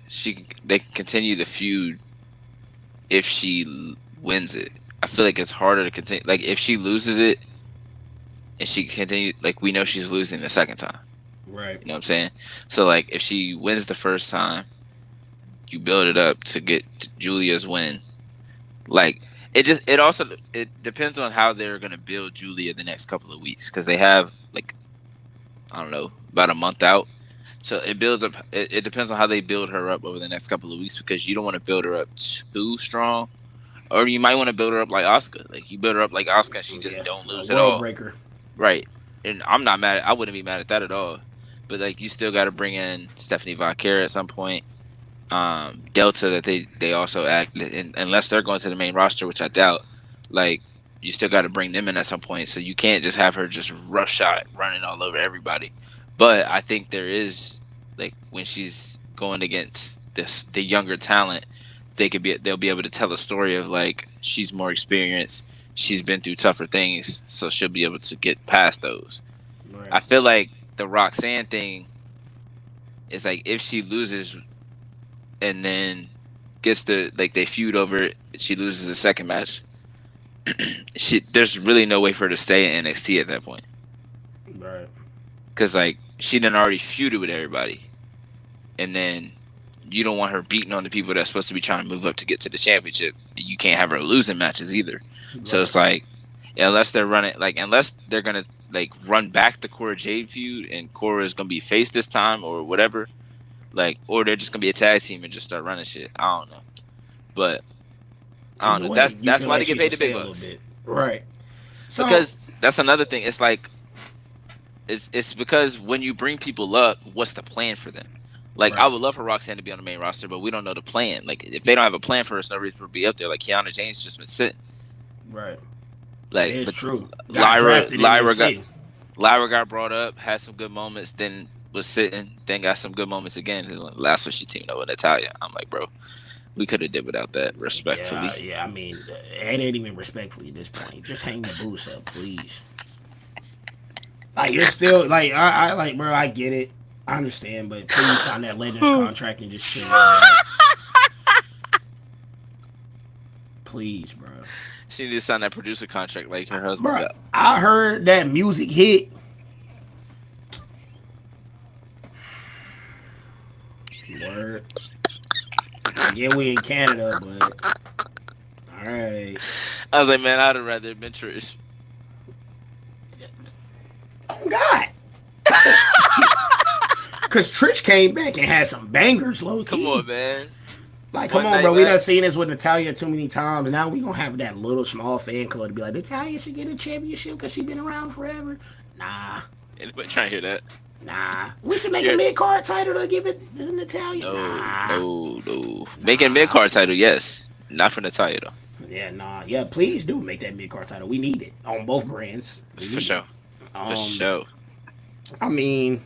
they can continue the feud if she wins it. I feel like it's harder to continue. Like, if she loses it and she continue, like, we know she's losing the second time. Right. You know what I'm saying? So, like, if she wins the first time, you build it up to get Julia's win. Like, it also depends on how they're going to build Julia the next couple of weeks. Because they have, like, I don't know, about a month out. So it builds up. It depends on how they build her up over the next couple of weeks, because you don't want to build her up too strong, or you might want to build her up like Asuka. Like, you build her up like Asuka, she just don't lose at all. Breaker. Right. And I'm not mad. I wouldn't be mad at that at all. But like, you still got to bring in Stephanie Vaquer at some point. Delta that they also added, and unless they're going to the main roster, which I doubt, like you still got to bring them in at some point. So you can't just have her just rush shot running all over everybody. But I think there is like when she's going against the younger talent, they'll be able to tell a story of like she's more experienced, she's been through tougher things, so she'll be able to get past those. Right. I feel like the Roxanne thing is like if she loses and then gets the like they feud over it, she loses the second match. There's really no way for her to stay in NXT at that point Right. because like she done already feuded with everybody, and then you don't want her beating on the people that's supposed to be trying to move up to get to the championship. You can't have her losing matches either. So Right. it's like unless they're running like unless they're gonna like run back the Cora Jade feud and Cora is gonna be face this time or whatever, like or they're just gonna be a tag team and just start running shit. I don't know, but I don't Either know. way, you That's feel why like they get she paid should the stay big a little bucks bit. Right. So, because that's another thing. It's like it's because when you bring people up, what's the plan for them? Like I right. would love for Roxanne to be on the main roster, but we don't know the plan. Like if they don't have a plan for us, no reason for her to be up there. Like Kiana James just been sitting. Right. That Like is but true. Got Lyra drafted in Lyra got NXT. Lyra got brought up, had some good moments, then was sitting, then got some good moments again. And last one she teamed up with Natalia. I'm like, bro, we could have did without that, respectfully. Yeah. I mean, it ain't even respectfully at this point. Just hang the boots up, please. Like you're still like I like, bro. I get it. I understand, but please sign that Legends contract and just chill out. Please, bro. She need to sign that producer contract like her husband Bro, got. I heard that music hit. Word. Yeah, we in Canada, but all right. I was like, man, I'd have rather been Trish. Oh God. Cause Trish came back and had some bangers, low key. Come on, man. Like, come One on, night bro. We done back. seen this with Natalia too many times. Now we gonna have that little small fan club to be like, Natalia should get a championship because she been around forever. Nah, Anybody trying to hear that? nah. We should make a Sure. mid card title to give it to Natalia. Nah. No. Making mid card title, yes. Not for Natalia though. Yeah, nah. Yeah, please do make that mid card title. We need it on both brands. We For need sure. it. For sure. I mean,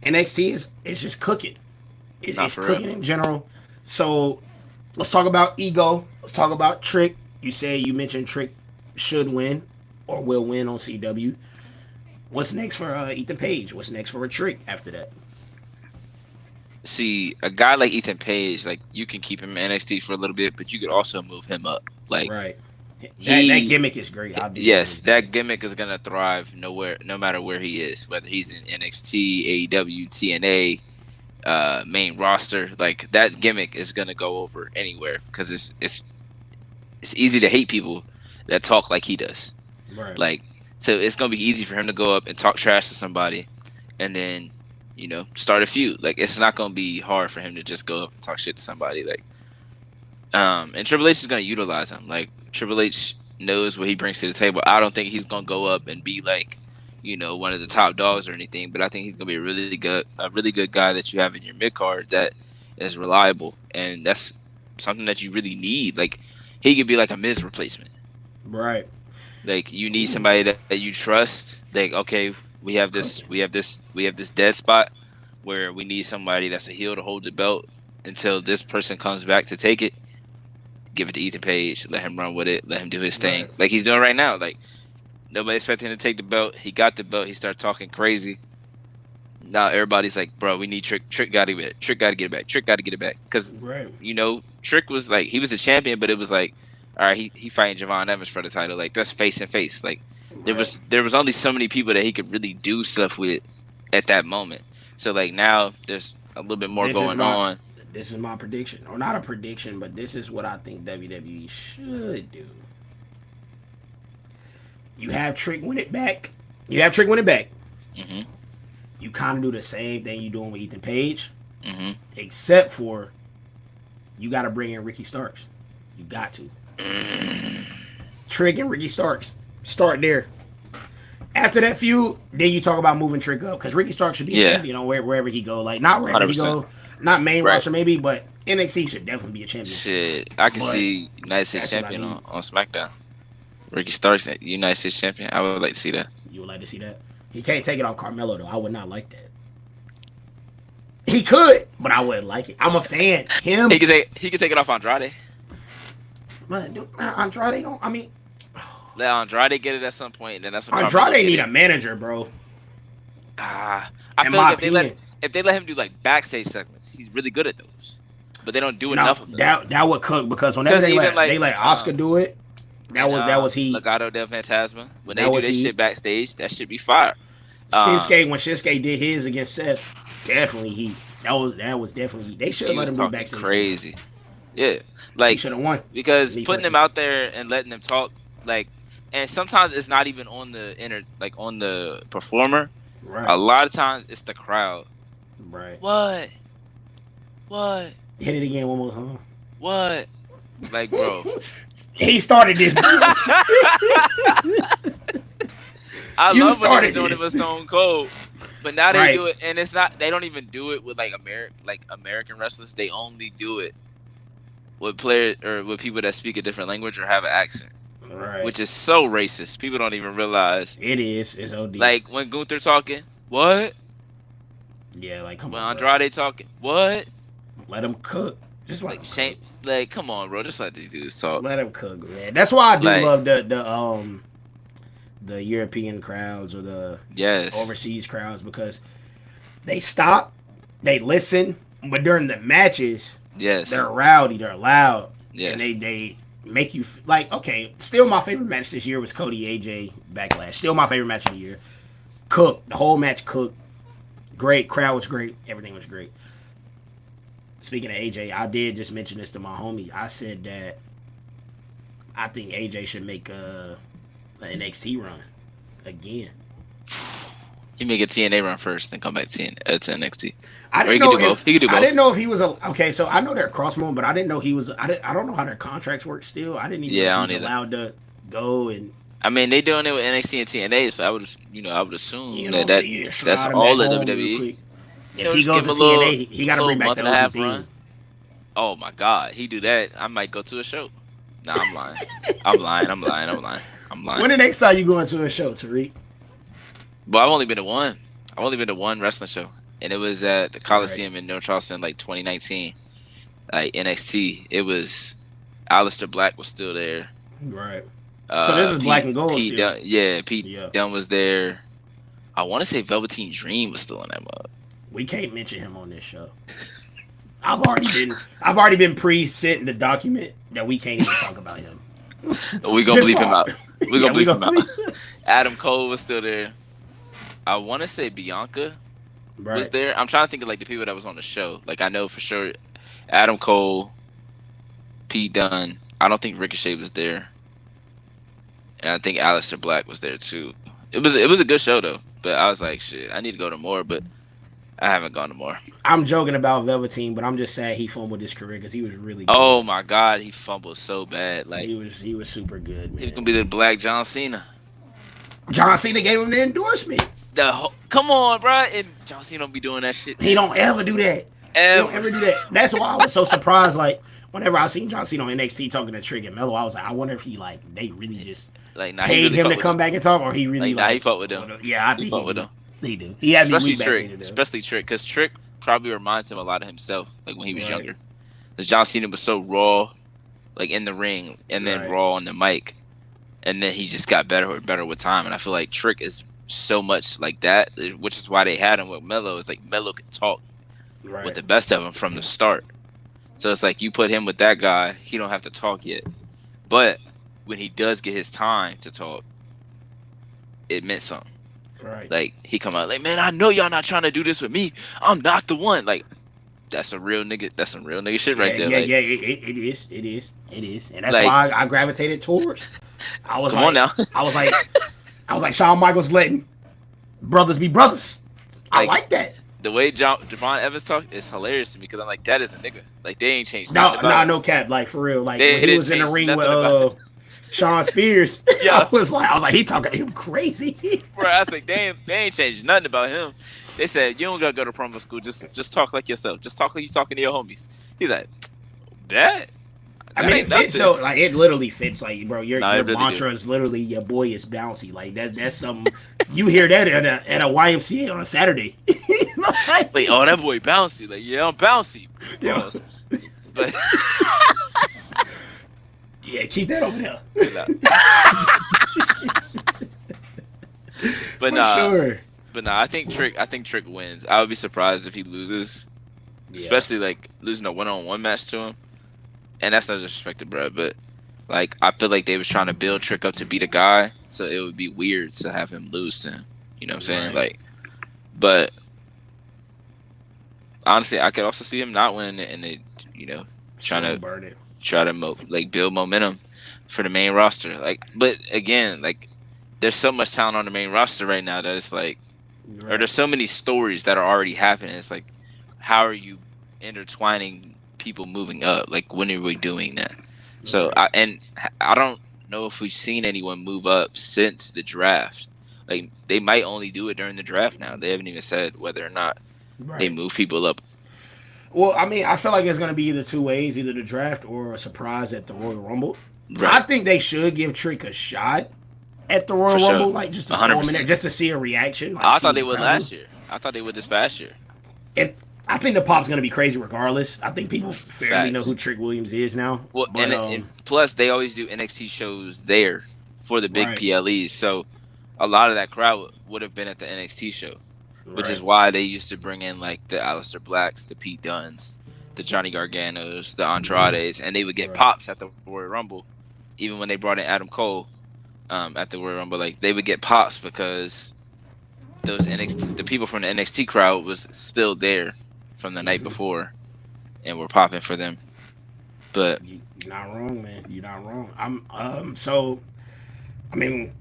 NXT is just cooking. Nah, It's for cooking real. in general. So let's talk about ego. Let's talk about Trick. You mentioned Trick should win or will win on CW. What's next for Ethan Page? What's next for a Trick after that? See, a guy like Ethan Page, like you can keep him in NXT for a little bit, but you could also move him up. Like Right. That he gimmick is great. I'll be yes, honest. that gimmick is gonna thrive no matter where he is, whether he's in NXT, AEW, TNA, main roster. Like that gimmick is gonna go over anywhere because it's easy to hate people that talk like he does. Right. Like so, it's gonna be easy for him to go up and talk trash to somebody, and then start a feud. Like it's not gonna be hard for him to just go up and talk shit to somebody. Like and Triple H is gonna utilize him. Like Triple H knows what he brings to the table. I don't think he's gonna go up and be like, one of the top dogs or anything. But I think he's gonna be a really good guy that you have in your mid card that is reliable, and that's something that you really need. Like he could be like a Miz replacement. Right. Like you need somebody that you trust. Like okay, we have this dead spot where we need somebody that's a heel to hold the belt until this person comes back to take it. Give it to Ethan Page, let him run with it, let him do his thing, Right. like he's doing right now. Like nobody expected him to take the belt. He got the belt. He started talking crazy. Now everybody's like, bro, we need Trick. Trick got to get it. Trick got to get it back. Trick got to get it back. Because Right. Trick was like he was a champion, but it was like, all right, he fighting Javon Evans for the title. Like that's face and face. Like Right. there was only so many people that he could really do stuff with at that moment. So like now there's a little bit more This is going my on. this is my prediction, or not a prediction, but this is what I think WWE should do. You have Trick win it back. hmm You kind of do the same thing you doing with Ethan Page, hmm except for you got to bring in Ricky Starks. You got to Trick and Ricky Starks. Start there. After that feud, then you talk about moving Trick up because Ricky Starks should be a Yeah, champion on wherever he go. Like not wherever he 100%. go, not main Right. roster maybe, but NXT should definitely be a champion. Shit, I can But see United States that's what I champion need. on SmackDown. Ricky Starks, United States champion. I would like to see that. You would like to see that? He can't take it off Carmelo though. I would not like that. He could, but I wouldn't like it. I'm a fan. Him. He could take it off Andrade. Man, dude, Andrade don't. I mean, Let Andrade get it at some point, and then that's when Andrade need a manager, bro. I In feel my like opinion. if they let him do like backstage segments, he's really good at those. But they don't do No, enough of them. that would cook because whenever they even let Oscar do it, that was he. Legado del Fantasma. When That they do was their he. shit backstage, that should be fire. Shinsuke when Shinsuke did his against Seth, definitely he. That was definitely he. They should He let was him do talking backstage. crazy. Yeah, He like should have won. because Me putting them personally. out there and letting them talk, like, and sometimes it's not even on the on the performer. Right. A lot of times it's the crowd. Right. What? Hit it again one more time. What? Like, bro. He started this. I You love when they started were doing this. it with Stone Cold, but now they Right. do it, and it's not. They don't even do it with like American wrestlers. They only do it with players or with people that speak a different language or have an accent, Right. which is so racist. People don't even realize. It is. It's OD. Like when Gunther talking, what? yeah, like come When on. Bro. Andrade talking, what? Let him cook. Just let Like him Shane, like come on, bro, just let these dudes talk. Let him cook, man. That's why I do Like- love the European crowds or the Yes. overseas crowds because they stop, they listen, but during the matches, Yes. they're rowdy, they're loud, Yes. and they make you like okay. Still, my favorite match this year was Cody AJ Backlash. Still, my favorite match of the year. Cooked the whole match. Cooked. Great crowd was great. Everything was great. Speaking of AJ, I did just mention this to my homie. I said that I think AJ should make an NXT run again. He make a TNA run first, then come back to NXT. I Or he didn't could know do both. He could do I both. didn't know if he was okay. So I know they're crossbone, but I didn't know he was. I don't know how their contracts work. Still, I didn't even Yeah, know I if don't he was either. allowed to go and I mean, they doing it with NXT and TNA, so I would assume you know that yeah, that's slide him all back of home real WWE. quick. You If know, he just goes give to him a TNA, little, he got to little bring back month the and a half OG theme. run. Oh my God, he do that, I might go to a show. Nah, I'm lying. I'm lying. When the next time you go into a show, Tariq? But I've only been to one. I've only been to one wrestling show, and it was at the Coliseum in North Charleston, like 2019. Like NXT, it was Aleister Black was still there. Right. So this is black and gold Pete still. Dunne, Pete Yeah. Dunne was there. I want to say Velveteen Dream was still in that mug. We can't mention him on this show. I've already been pre-sent the document that we can't even talk about him. We gonna Just bleep him for- out. We gonna Yeah, bleep him out. Adam Cole was still there. I want to say Bianca was Right. there. I'm trying to think of like the people that was on the show. Like I know for sure Adam Cole, Pete Dunne. I don't think Ricochet was there, and I think Aleister Black was there too. It was a good show though. But I was like, shit, I need to go to more, but I haven't gone to more. I'm joking about Velveteen, but I'm just sad he fumbled his career because he was really good. Oh my God, he fumbled so bad. Like he was super good, man. he was gonna be the Black John Cena. John Cena gave him the endorsement. Come on, bro. And John Cena don't be doing that shit. He don't ever do that. He don't ever do that. That's why I was so surprised. Like whenever I seen John Cena on NXT talking to Trick and Mello, I was like, I wonder if they really just Like, nah, paid he really him fuck to with come them. back and talk, or he really Like, nah, he fuck with them. Yeah, I think He fuck with them. He do. He has Especially me weak Trick. back to Especially Trick. Because Trick probably reminds him a lot of himself, like when he was Right. younger. Because John Cena was so raw, like in the ring, and then Right. raw on the mic. And then he just got better and better with time. And I feel like Trick is so much like that, which is why they had him with Melo. It's like Melo could talk Right. with the best of them from the start. So it's like you put him with that guy, he don't have to talk yet. But when he does get his time to talk, it meant something. Right. Like he come out like, man, I know y'all not trying to do this with me. I'm not the one. Like that's a real nigga. That's some real nigga shit right there. Yeah, Like, yeah, it is, and that's Like- why I gravitated towards. I was come like, on now. I was like Shawn Michaels letting brothers be brothers. I Like, like that. The way Javon Evans talk is hilarious to me because I'm like, that is a nigga. Like they ain't changed. No, nothing about him. no cap, like for real. Like They when he didn't was in the change ring with nothing about Sean Spears, Yeah. I was like, he talking to him crazy. Bro, I was like, they ain't changed nothing about him. They said you don't gotta go to promo school. Just talk like yourself. Just talk like you talking to your homies. He's like, that I that mean, it ain't fits nothing. though. Like it literally fits. Like, bro, your No, it really do. mantra is literally your boy is bouncy. Like that's something you hear that at a YMCA on a Saturday. Like, Like, oh, that boy bouncy. Like, yeah, I'm bouncy. yo, Pause. But yeah, keep that over there. nah. But For nah, sure. but nah. I think Trick wins. I would be surprised if he loses, Yeah. especially like losing a one-on-one match to him. And that's no disrespect to bro, but like I feel like they was trying to build Trick up to be the guy, so it would be weird to have him lose to him. You know what I'm saying? Right. Like, but honestly, I could also see him not winning it, and they, trying Slow to burn it. like build momentum for the main roster. Like, but again, like there's so much talent on the main roster right now that it's like, or Right. there's so many stories that are already happening. It's like, how are you intertwining people moving up? Like, when are we doing that? So, Right. I don't know if we've seen anyone move up since the draft. Like, they might only do it during the draft now. They haven't even said whether or not they Right. move people up. Well, I mean, I feel like it's gonna be either two ways, either the draft or a surprise at the Royal Rumble. I Right. think they should give Trick a shot at the For Royal sure. Rumble, like just to throw him in there, 100%. just to see a reaction. Like, I see thought what they the would crowd last do. year. I thought they would this past year. I think the pop's gonna be crazy regardless. I think people fairly know Facts. who Trick Williams is now. Well, But and plus they always do NXT shows there for the big right, PLEs. So a lot of that crowd would have been at the NXT show, which is right, why they used to bring in like the Aleister Blacks, the Pete Dunnes, the Johnny Garganos, the Andrades, and they would get right, pops at the Royal Rumble. Even when they brought in Adam Cole at the Royal Rumble, like they would get pops because those the people from the NXT crowd was still there from the night before and were popping for them. But you're not wrong, man. You're not wrong. So I mean,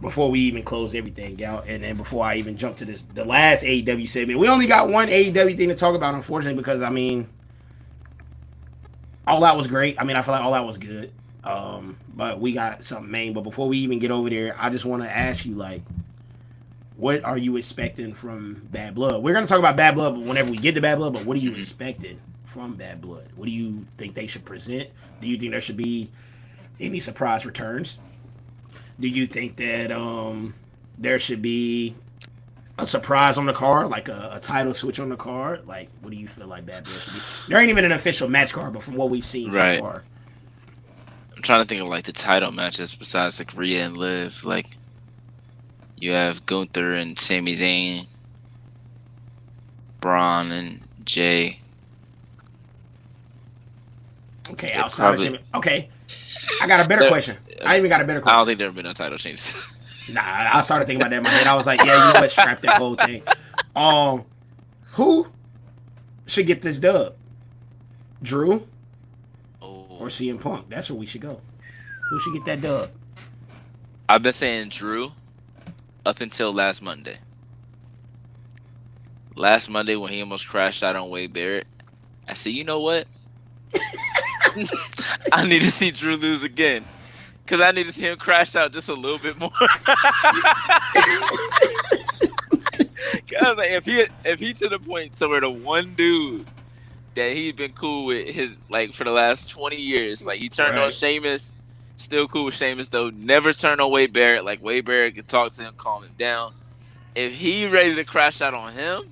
before we even close everything out, and then before I even jump to the last AEW segment, we only got one AEW thing to talk about, unfortunately, because I mean, All Out was great. I mean, I feel like All Out was good. But we got something main. But before we even get over there, I just want to ask you, like, what are you expecting from Bad Blood? We're gonna talk about Bad Blood whenever we get to Bad Blood, but what are you expecting from Bad Blood? What do you think they should present? Do you think there should be any surprise returns? Do you think that there should be a surprise on the card, like a title switch on the card? Like, what do you feel like Bad Blood should be? There ain't even an official match card, but from what we've seen right. so far, I'm trying to think of like the title matches besides like Rhea and Liv. Like you have Gunther and Sami Zayn, Braun and Jay. okay, They outside of probably- Jimmy. Okay, I got a better question. I even got a better I question. don't think there have been no title changes. Nah, I started thinking about that in my head. I was like, yeah, you know what? Scrap that whole thing. Who should get this dub? Drew or CM Punk? That's where we should go. Who should get that dub? I've been saying Drew up until last Monday. Last Monday when he almost crashed out on Wade Barrett, I said, you know what? I need to see Drew lose again. Because I need to see him crash out just a little bit more. Cause like, if he to the point to where the one dude that he's been cool with his like for the last 20 years, like he turned on Sheamus, still cool with Sheamus though, never turned on Wade Barrett. Like Wade Barrett can talk to him, calm him down. If he ready to crash out on him,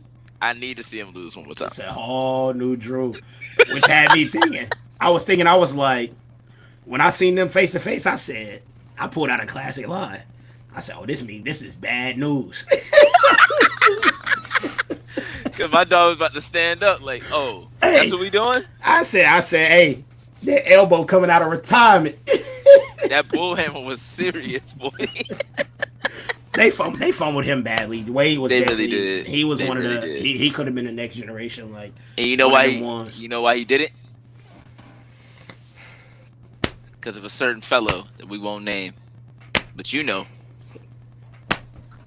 I need to see him lose one more time. It's a whole new Drew, which had me thinking. I was like, when I seen them face to face, I pulled out a classic line. I said, oh, this is bad news. Cause my dog was about to stand up, like, oh, that's what we doing? I said, hey, that elbow coming out of retirement. That bullhammer was serious, boy. They fumbled him badly. Wade was They definitely, really did. He was They one really of the. did. He could have been the next generation. Like, And you know one of why? them ones. You know why he did it? Because of a certain fellow that we won't name, but you know,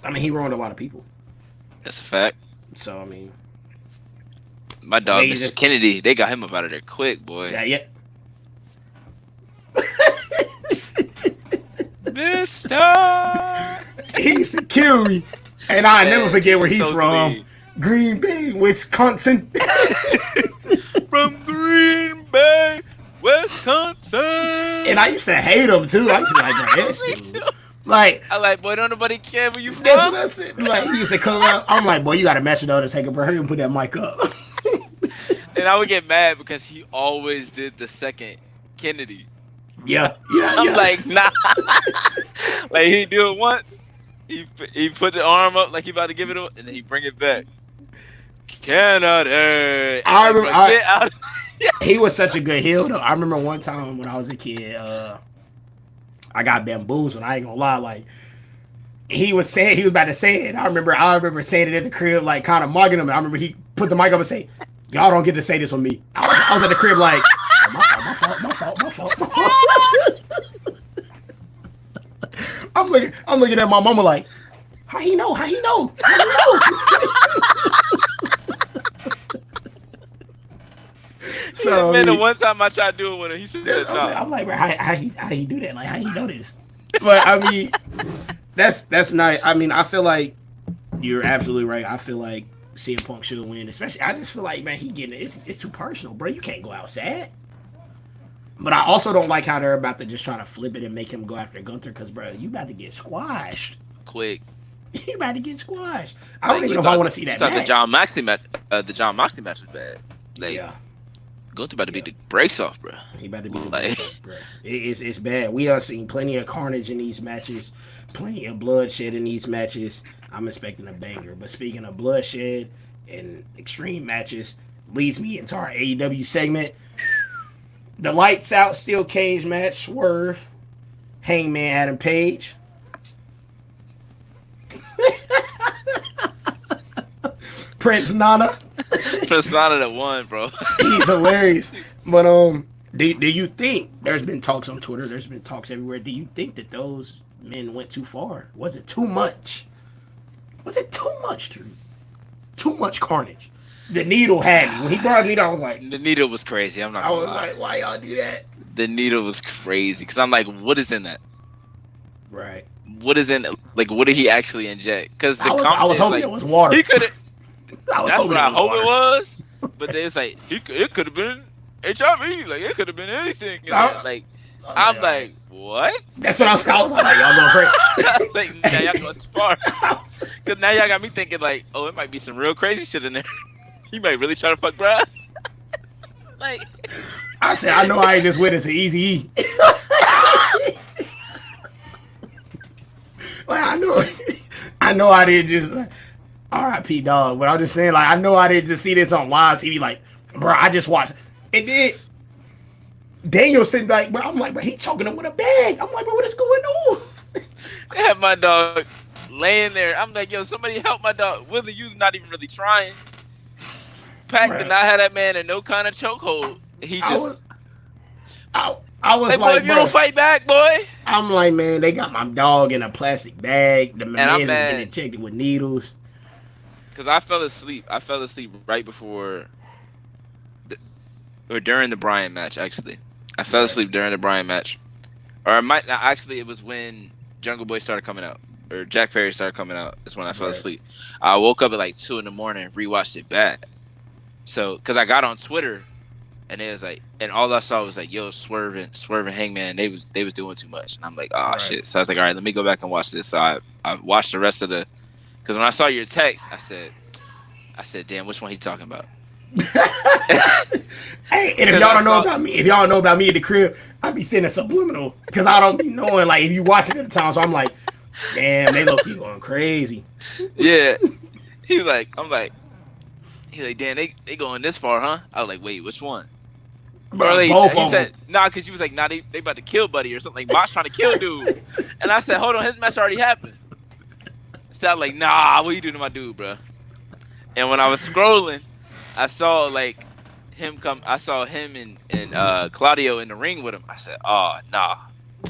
I mean, he ruined a lot of people. that's a fact. So I mean, My dog, Wade Mr. just- Kennedy, they got him up out of there quick, boy. yeah. Mister. He used to kill me. And I Man, never forget where he's so from. clean. Green Bay, Wisconsin. From Green Bay, Wisconsin. And I used to hate him too. I used to be like, bro, this dude. Like, I like, boy, don't nobody care where you from. that's what I said. Like, he used to come out. I'm like, boy, you got to match with the Undertaker, bro. Hurry and put that mic up. And I would get mad because he always did the second Kennedy. Yeah. I'm like, nah. Like, he do it once. He put the arm up like he about to give it up, and then he bring it back. Canada. I remember. Get out. He was such a good heel, though. I remember one time when I was a kid, I got bamboozled. I ain't gonna lie. Like, he was about to say it. I remember saying it at the crib, like, kind of mugging him. And I remember he put the mic up and say, y'all don't get to say this with me. I was at the crib like, oh, my fault. I'm looking at my mama like, how he know? So man, the one time I tried to do it with him, he said, no. I'm like, bro, how he do that? Like, how he know this? But I mean, that's nice. I mean, I feel like you're absolutely right. I feel like CM Punk should win. Especially, I just feel like, man, he getting it. It's too personal, bro. You can't go out sad. But I also don't like how they're about to just try to flip it and make him go after Gunther because, bro, you about to get squashed. Quick. You about to get squashed. I don't even know if I want to see that match. The John Moxley match was bad. Like, yeah. Gunther about to beat the brakes off, bro. He about to beat the brakes off, bro. It's bad. We done seen plenty of carnage in these matches, plenty of bloodshed in these matches. I'm expecting a banger. But speaking of bloodshed and extreme matches, leads me into our AEW segment. The lights out steel cage match, Swerve, Hangman Adam Page. Prince Nana. Prince Nana that won, bro. He's hilarious. But do you think there's been talks on Twitter? There's been talks everywhere. Do you think that those men went too far? Was it too much? Was it too much, Drew? Too much carnage. The needle had me. When he brought the needle, I was like... The needle was crazy. I'm not gonna lie. Like, why y'all do that? The needle was crazy. Because I'm like, what is in that? Right. What is in it? Like, what did he actually inject? Because I was hoping it was water. He could have... That's what I hope water. it was. But then it's like, it could have been HIV. Like, it could have been anything. Like, I'm like, what? That's what I was like, y'all going crazy. I was like, now y'all going too far. Because now y'all got me thinking like, oh, it might be some real crazy shit in there. You might really try to fuck bro. Like, I said, I know I ain't just witnessed an Easy E. Like, I know I didn't just R.I.P. dog, but I'm just saying, like, I know I didn't just see this on live TV. Like, bro, I just watched, and then Daniel sitting like, bro, I'm like, bro, he choking him with a bag. I'm like, bro, what is going on? They have my dog laying there. I'm like, yo, somebody help my dog. Whether you not even really trying. Pac did not have that man in no kind of chokehold. He just. I was like, like, boy, if you don't fight back, boy. I'm like, man, they got my dog in a plastic bag. The man is getting injected with needles. Because I fell asleep. Right before, or during the Bryan match, actually. I fell asleep during the Bryan match. Or it might not, actually, it was when Jungle Boy started coming out. Or Jack Perry started coming out. That's when I fell asleep. I woke up at like 2 a.m, rewatched it back. So, because I got on Twitter, and it was like, and all I saw was like, yo, Swerve and Hangman, they was doing too much. And I'm like, oh, shit. So I was like, all right, let me go back and watch this. So I watched the rest of the, because when I saw your text, I said, damn, which one he talking about? Hey, and if y'all don't know about me at the crib, I be sending subliminal because I don't be knowing, like, if you watch it at the time. So I'm like, damn, they low key going crazy. Yeah. He's like, damn, they going this far, huh? I was like, wait, which one? Bro, he both said, nah, because you was like, nah, they about to kill Buddy or something. Like, Mox trying to kill dude. And I said, hold on, his match already happened. So I was like, nah, what you doing to my dude, bro? And when I was scrolling, I saw like him come. I saw him and Claudio in the ring with him. I said, oh nah.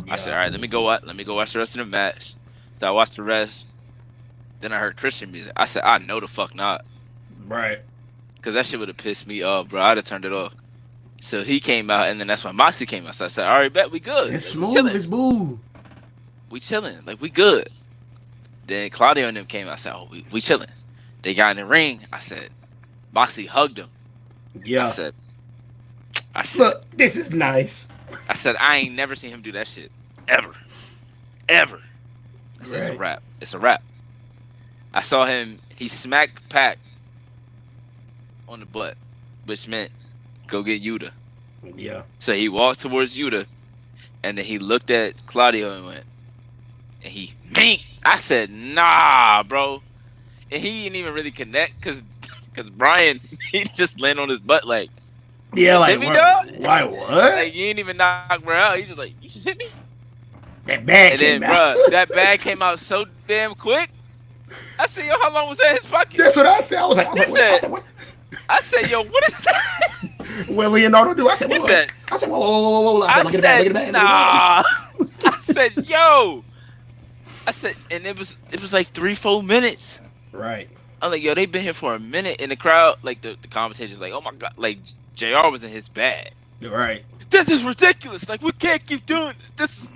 Yeah. I said, all right, let me go watch the rest of the match. So I watched the rest. Then I heard Christian music. I said, I know the fuck not. Right. Because that shit would have pissed me off, bro. I'd have turned it off. So he came out, and then that's when Moxie came out. So I said, all right, bet we good. It's smooth. It's boo. We chilling. Like, we good. Then Claudio and them came. I said, "Oh, we chilling." They got in the ring. I said, Moxley hugged him. I Yeah. said, Look, this is nice. I ain't never seen him do that shit ever. I said, It's a Right. wrap. It's a wrap. I saw him. He smacked Pac on the butt, which meant go get Yuta. Yeah. So he walked towards Yuta, and then he looked at Claudio and went, and he mink. I said, nah, bro. And he didn't even really connect because Brian, he just landed on his butt like, Yeah, like, hit me, dog? Why, what? Like, you ain't even knock me out. He just like, you just hit me? That bag And came then, out. bruh, that bag came out so damn quick. I said, yo, how long was that in his pocket? That's what I said. I was like, what? I said, yo, what is that? What Leonardo do? I said, He said, whoa. I Look at the said, bag. nah. I said, yo. I said, and it was like 3-4 minutes. Right. I'm like, yo, they been here for a minute. In the crowd, like, the commentators like, oh, my God. Like, JR was in his bag. Right. This is ridiculous. Like, we can't keep doing this.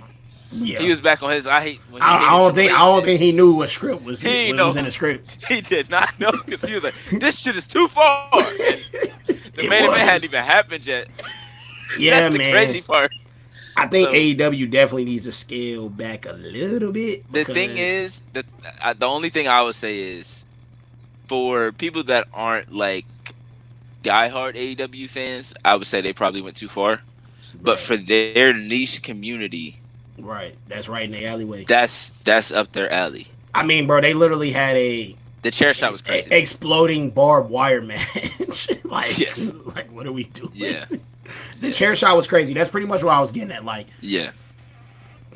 Yeah. He was back on his. I hate when he I don't think he knew what script was. He was in the script. He did not know because he was like, "This shit is too far." And the main event hadn't even happened yet. Yeah, That's the man. crazy part. I think AEW definitely needs to scale back a little bit. The thing is, the only thing I would say is, for people that aren't like diehard AEW fans, I would say they probably went too far. But for their niche community, right, that's right in the alleyway. That's up their alley. I mean, bro, they literally had the chair shot was crazy. Exploding barbed wire match. Like, yes. Like, what are we doing? Yeah. The chair shot was crazy. That's pretty much what I was getting at. Like, yeah.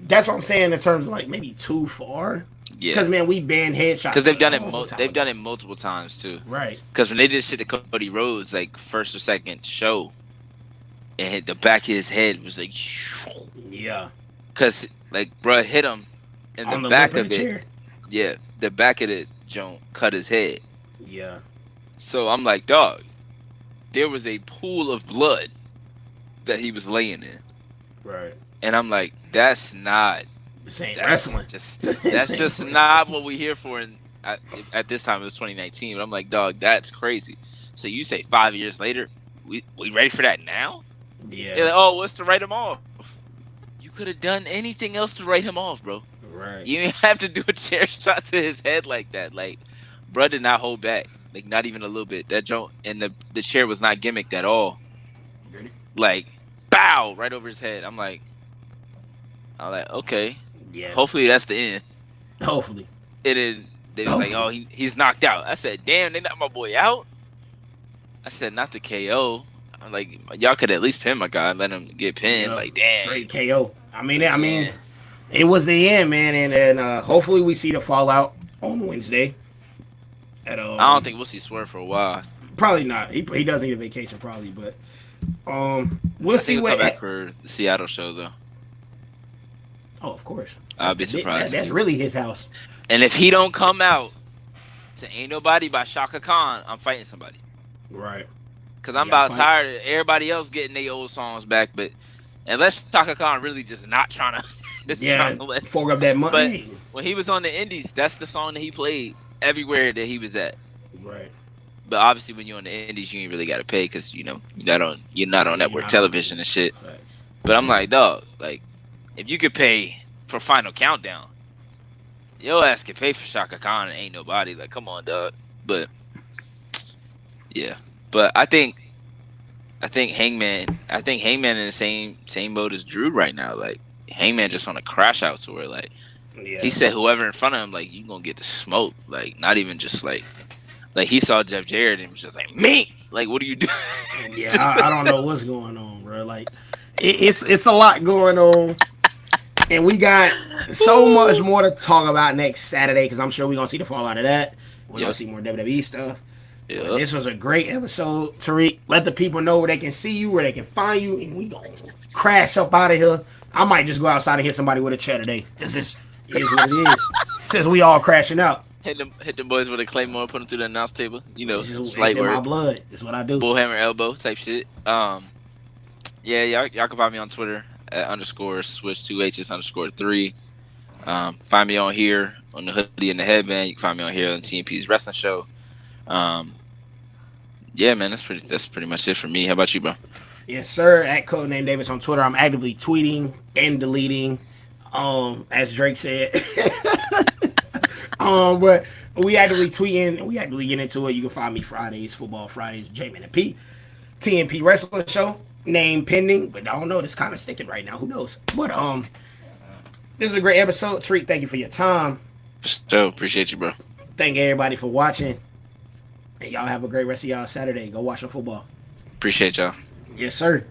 That's what I'm saying in terms of like maybe too far. Yeah. Because man, we banned headshots. Because they've done it. They've done it multiple times too. Right. Because when they did shit to Cody Rhodes, like first or second show, and hit the back of his head was like, yeah. Because like, bruh hit him in the back of it. Chair. Yeah, the back of the joint cut his head. Yeah. So I'm like, dog, there was a pool of blood that he was laying in. Right. And I'm like, that's not. Wrestling. That's just not what we're here for. And at this time, it was 2019. But I'm like, dog, that's crazy. So you say 5 years later, we ready for that now? Yeah. Like, oh, what's to write him off? You could have done anything else to write him off, bro. Right. You didn't have to do a chair shot to his head like that. Like, bro did not hold back. Like, not even a little bit. That joint, and the chair was not gimmicked at all. Ready? Like, bow, right over his head. I'm like, okay. Yeah. Hopefully that's the end. Hopefully. And then they was like, oh, he's knocked out. I said, damn, they knocked my boy out? I said, not the KO. I'm like, y'all could at least pin my guy and let him get pinned. Like, damn. Straight KO. I mean, it was the end, man. And hopefully we see the fallout on Wednesday. I don't think we'll see Swerve for a while. Probably not. He does need a vacation, probably. But we'll see what. He'll come back for the Seattle show, though. Oh, of course. I'll be surprised. That's really his house. And if he don't come out to Ain't Nobody by Shaka Khan, I'm fighting somebody. Right. Because I'm about tired of everybody else getting their old songs back. But unless Shaka Khan really just not trying to fork up that money. But when he was on the Indies, that's the song that he played everywhere that he was at. Right. But obviously, when you're on the Indies, you ain't really got to pay because you're not on network television and shit. Right. But I'm like, dog, like, if you could pay for Final Countdown, your ass could pay for Shaka Khan and Ain't Nobody. Like, come on, dog. But yeah, but I think Hangman in the same boat as Drew right now. Like, Hangman just on a crash out tour. Like, he said whoever in front of him, like, you gonna get the smoke. Like, not even just like he saw Jeff Jarrett and was just like, me. Like, what are you doing? Yeah, I don't know what's going on, bro. Like, it's a lot going on. And we got so much more to talk about next Saturday because I'm sure we're going to see the fallout of that. We're going to see more WWE stuff. Yep. This was a great episode, Tariq. Let the people know where they can see you, where they can find you, and we going to crash up out of here. I might just go outside and hit somebody with a chair today. This is what it is. Since we all crashing out. Hit them boys with a claymore, put them through the announce table. You know, slight word. My blood. That's what I do. Bullhammer elbow type shit. Yeah, y'all can find me on Twitter. @_switch 2H's_3. Find me on here on the hoodie and the headband. You can find me on here on TNP's wrestling show. Yeah, man, that's pretty much it for me. How about you, bro? Yes, sir. At Codename Davis on Twitter. I'm actively tweeting and deleting. As Drake said. But we actively tweeting and we actively get into it. You can find me Fridays, Football Fridays, J-Man and P. TNP Wrestling Show. Name pending, but I don't know. It's kind of sticking right now. Who knows? But this is a great episode. Treat, thank you for your time. For sure. Appreciate you, bro. Thank everybody for watching. And y'all have a great rest of y'all Saturday. Go watch some football. Appreciate y'all. Yes, sir.